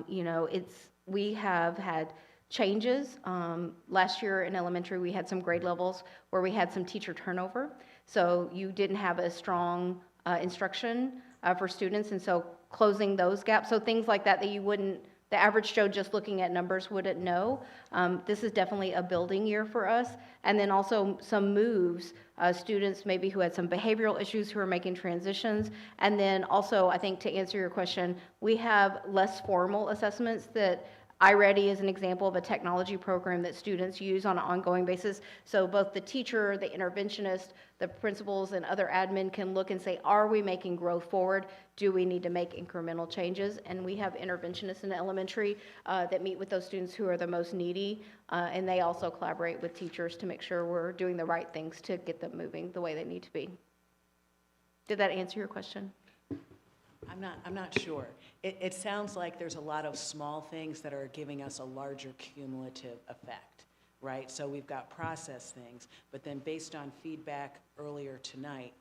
You know, we have had changes. Last year in elementary, we had some grade levels where we had some teacher turnover. So you didn't have a strong instruction for students, and so closing those gaps. So things like that you wouldn't, the average Joe just looking at numbers wouldn't know. This is definitely a building year for us. And then also some moves, students maybe who had some behavioral issues who are making transitions. And then also, I think to answer your question, we have less formal assessments that iReady is an example of a technology program that students use on an ongoing basis. So both the teacher, the interventionist, the principals, and other admin can look and say, are we making growth forward? Do we need to make incremental changes? And we have interventionists in elementary that meet with those students who are the most needy, and they also collaborate with teachers to make sure we're doing the right things to get them moving the way they need to be. Did that answer your question? I'm not sure. It sounds like there's a lot of small things that are giving us a larger cumulative effect, right? So we've got process things, but then based on feedback earlier tonight,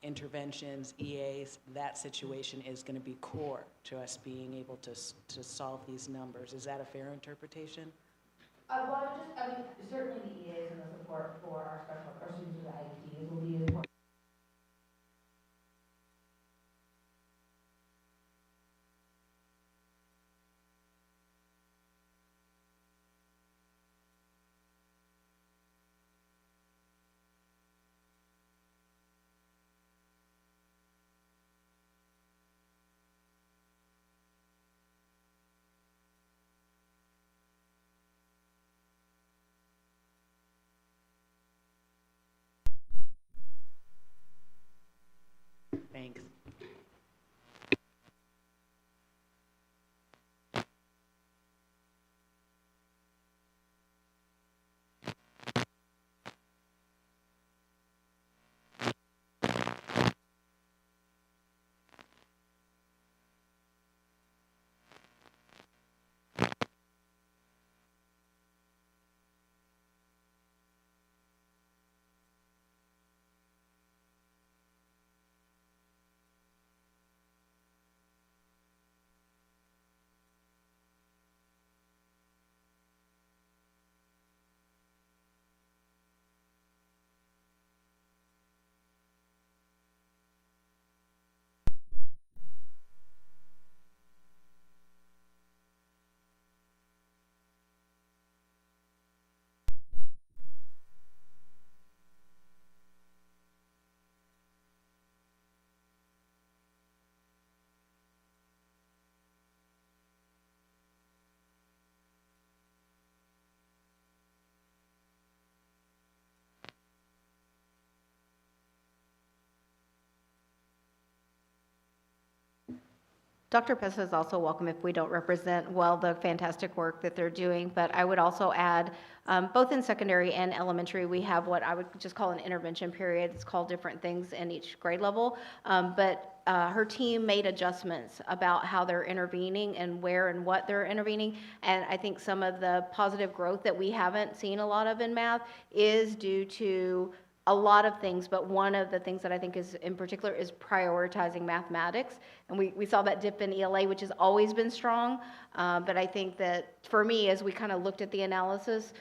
interventions, EAs, that situation is going to be core to us being able to solve these numbers. Is that a fair interpretation? Well, I mean, certainly the EAs and the support for our students with IEPs will be important. Dr. Pessa is also welcome if we don't represent well the fantastic work that they're doing, but I would also add, both in secondary and elementary, we have what I would just call an intervention period. It's called different things in each grade level, but her team made adjustments about how they're intervening and where and what they're intervening, and I think some of the positive growth that we haven't seen a lot of in math is due to a lot of things, but one of the things that I think is in particular is prioritizing mathematics. And we saw that dip in ELA, which has always been strong. But I think that for me, as we kind of looked at the analysis,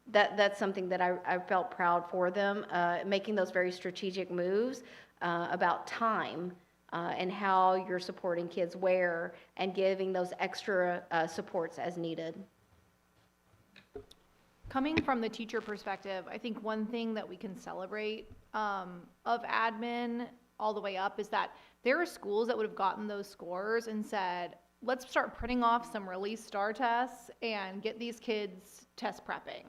that's something that I felt proud for them, making those very strategic moves about time and how you're supporting kids where and giving those extra supports as needed. Coming from the teacher perspective, I think one thing that we can celebrate of admin all the way up is that there are schools that would have gotten those scores and said, let's start printing off some release star tests and get these kids test prepping.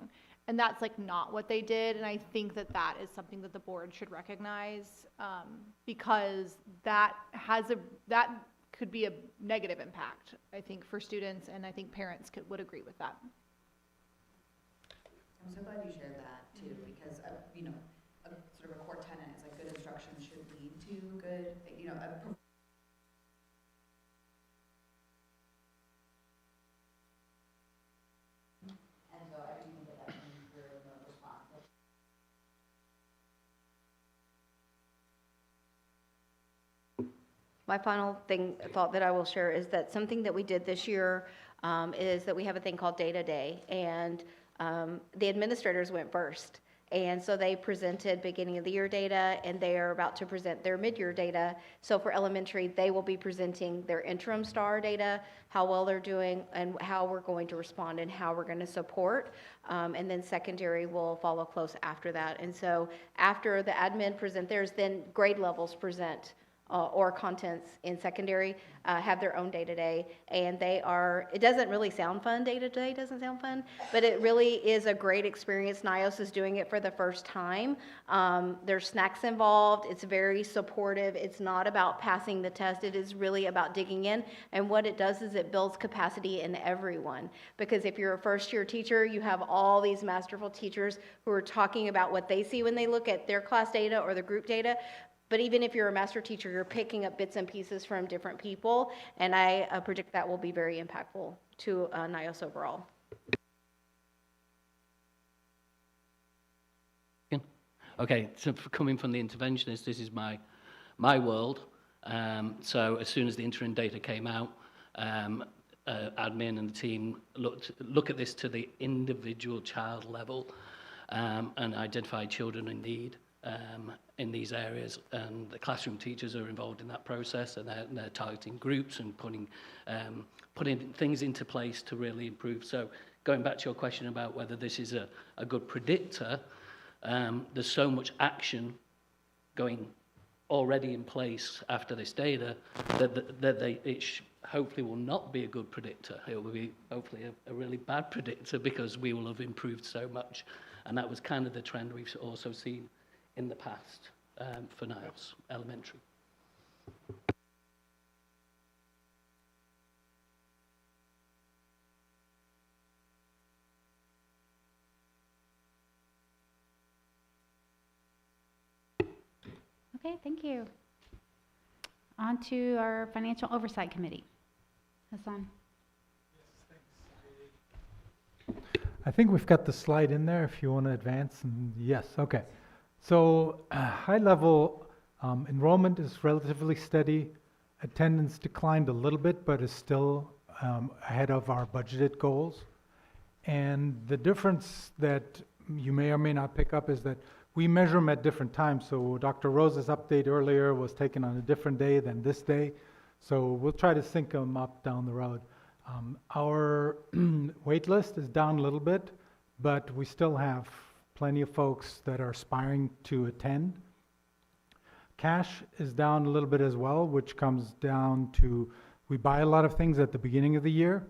And that's like not what they did. And I think that that is something that the board should recognize because that could be a negative impact, I think, for students, and I think parents would agree with that. I'm so glad you shared that too, because you know, sort of a core tenet is like good instruction should lead to good, you know, and so I do think that that comes through in the response. My final thought that I will share is that something that we did this year is that we have a thing called Data Day, and the administrators went first. And so they presented beginning of the year data, and they are about to present their mid-year data. So for elementary, they will be presenting their interim star data, how well they're doing, and how we're going to respond and how we're going to support. And then secondary will follow close after that. And so after the admin present theirs, then grade levels present or contents in secondary have their own day-to-day, and they are, it doesn't really sound fun, day-to-day doesn't sound fun, but it really is a great experience. NYOS is doing it for the first time. There's snacks involved, it's very supportive, it's not about passing the test, it is really about digging in, and what it does is it builds capacity in everyone, because if you're a first-year teacher, you have all these masterful teachers who are talking about what they see when they look at their class data or the group data. But even if you're a master teacher, you're picking up bits and pieces from different people, and I predict that will be very impactful to NYOS overall. Okay, so coming from the interventionist, this is my world. So as soon as the interim data came out, admin and the team look at this to the individual child level and identify children in need. In these areas, and the classroom teachers are involved in that process, and they're targeting groups and putting things into place to really improve. So going back to your question about whether this is a good predictor, there's so much action going already in place after this data that it hopefully will not be a good predictor. It will be hopefully a really bad predictor because we will have improved so much. And that was kind of the trend we've also seen in the past for NYOS Elementary. Okay, thank you. On to our Financial Oversight Committee. Hassan. I think we've got the slide in there if you want to advance. And yes, okay. So high level enrollment is relatively steady. Attendance declined a little bit, but is still ahead of our budgeted goals. And the difference that you may or may not pick up is that we measure them at different times. So Dr. Rose's update earlier was taken on a different day than this day. So we'll try to sync them up down the road. Our wait list is down a little bit, but we still have plenty of folks that are aspiring to attend. Cash is down a little bit as well, which comes down to we buy a lot of things at the beginning of the year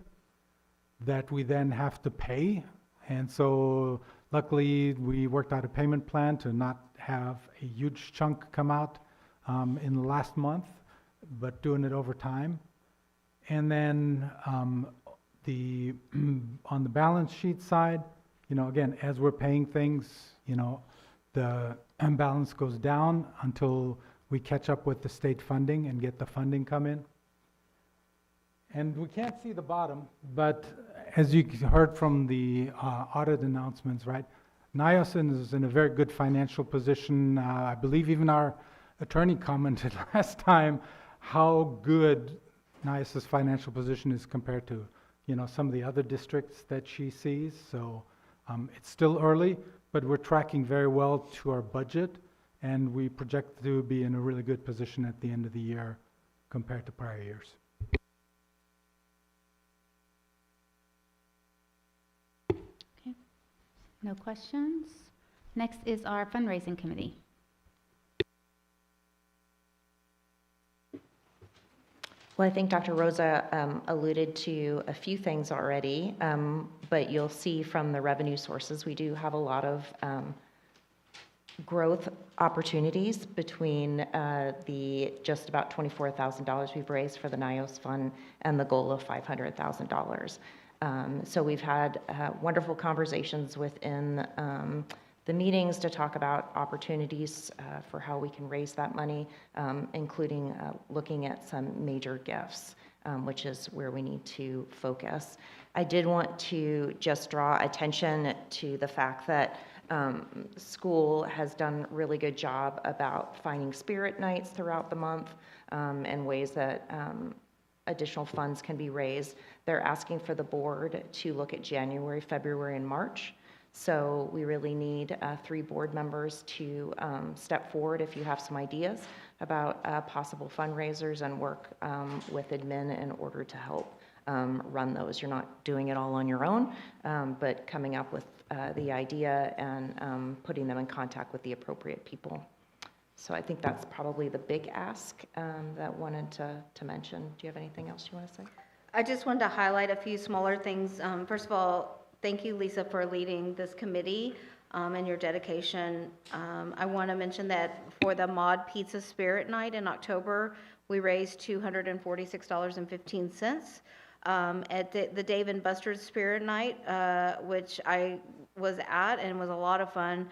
that we then have to pay. And so luckily we worked out a payment plan to not have a huge chunk come out in the last month, but doing it over time. And then on the balance sheet side, again, as we're paying things, the balance goes down until we catch up with the state funding and get the funding come in. And we can't see the bottom, but as you heard from the audit announcements, right, NYOS is in a very good financial position. I believe even our attorney commented last time how good NYOS's financial position is compared to, some of the other districts that she sees. So it's still early, but we're tracking very well to our budget, and we project to be in a really good position at the end of the year compared to prior years. No questions. Next is our fundraising committee. Well, I think Dr. Rosa alluded to a few things already, but you'll see from the revenue sources, we do have a lot of growth opportunities between the just about $24,000 we've raised for the NYOS fund and the goal of $500,000. So we've had wonderful conversations within the meetings to talk about opportunities for how we can raise that money, including looking at some major gifts, which is where we need to focus. I did want to just draw attention to the fact that school has done a really good job about finding spirit nights throughout the month and ways that additional funds can be raised. They're asking for the board to look at January, February, and March. So we really need 3 board members to step forward if you have some ideas about possible fundraisers and work with admin in order to help run those. You're not doing it all on your own, but coming up with the idea and putting them in contact with the appropriate people. So I think that's probably the big ask that I wanted to mention. Do you have anything else you want to say? I just wanted to highlight a few smaller things. First of all, thank you, Lisa, for leading this committee and your dedication. I want to mention that for the Mod Pizza Spirit Night in October, we raised $246.15. At the Dave & Buster's Spirit Night, which I was at and was a lot of fun,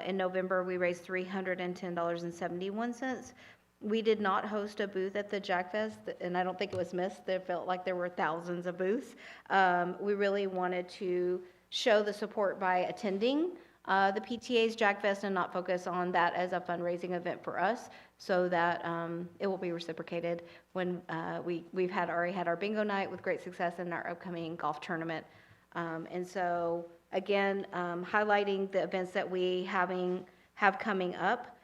in November, we raised $310.71. We did not host a booth at the Jack Fest, and I don't think it was missed. It felt like there were thousands of booths. We really wanted to show the support by attending the PTA's Jack Fest and not focus on that as a fundraising event for us, so that it will be reciprocated when we've already had our bingo night with great success in our upcoming golf tournament. And so, again, highlighting the events that we have coming up.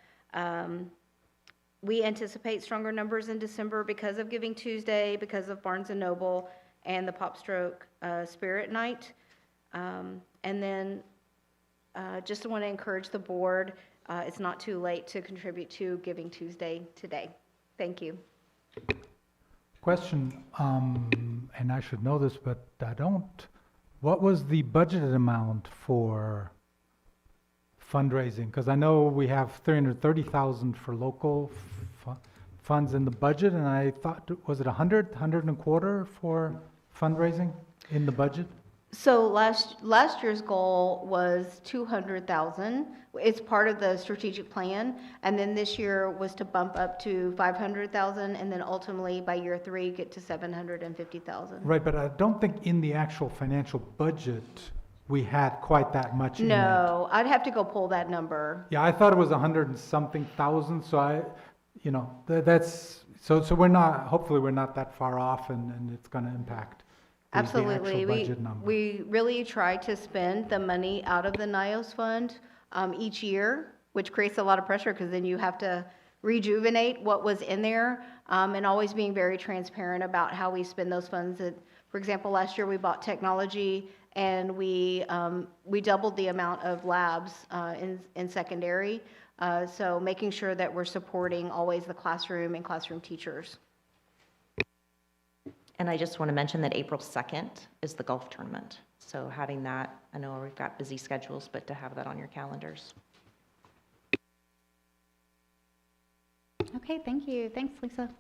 We anticipate stronger numbers in December because of Giving Tuesday, because of Barnes & Noble, and the Pop Stroke Spirit Night. And then just want to encourage the board, it's not too late to contribute to Giving Tuesday today. Thank you. Question, and I should know this, but I don't. What was the budgeted amount for fundraising? Because I know we have $330,000 for local funds in the budget, and I thought, was it 100 and a quarter for fundraising in the budget? So last year's goal was 200,000. It's part of the strategic plan, and then this year was to bump up to 500,000, and then ultimately by year 3 get to 750,000. Right, but I don't think in the actual financial budget we had quite that much in it. No, I'd have to go pull that number. Yeah, I thought it was 100 and something thousand, so that's, so we're not, hopefully we're not that far off, and it's going to impact the Absolutely. actual budget number. We really try to spend the money out of the NYOS fund each year, which creates a lot of pressure because then you have to rejuvenate what was in there, and always being very transparent about how we spend those funds. For example, last year we bought technology, and we doubled the amount of labs in secondary. So making sure that we're supporting always the classroom and classroom teachers. And I just want to mention that April 2nd is the golf tournament. So having that, I know we've got busy schedules, but to have that on your calendars. Okay, thank you. Thanks, Lisa.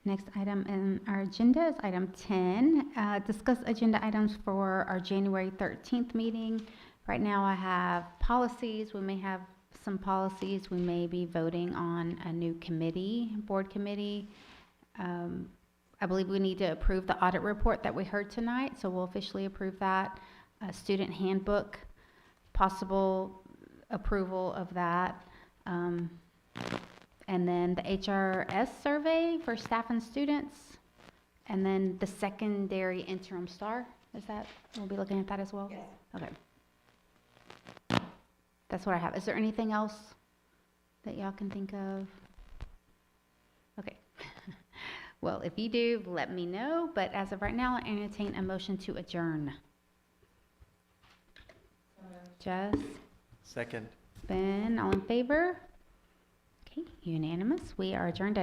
Next item in our agenda is item 10. Discuss agenda items for our January 13th meeting. Right now I have policies. We may have some policies. We may be voting on a new committee, board committee. I believe we need to approve the audit report that we heard tonight, so we'll officially approve that. Student handbook, possible approval of that. And then the HRS survey for staff and students. And then the secondary interim star, is that, we'll be looking at that as well? Yes. Okay. That's what I have. Is there anything else that y'all can think of? Okay. Well, if you do, let me know, but as of right now, I entertain a motion to adjourn. Jess? Second. Ben, all in favor? Okay, unanimous. We are adjourned at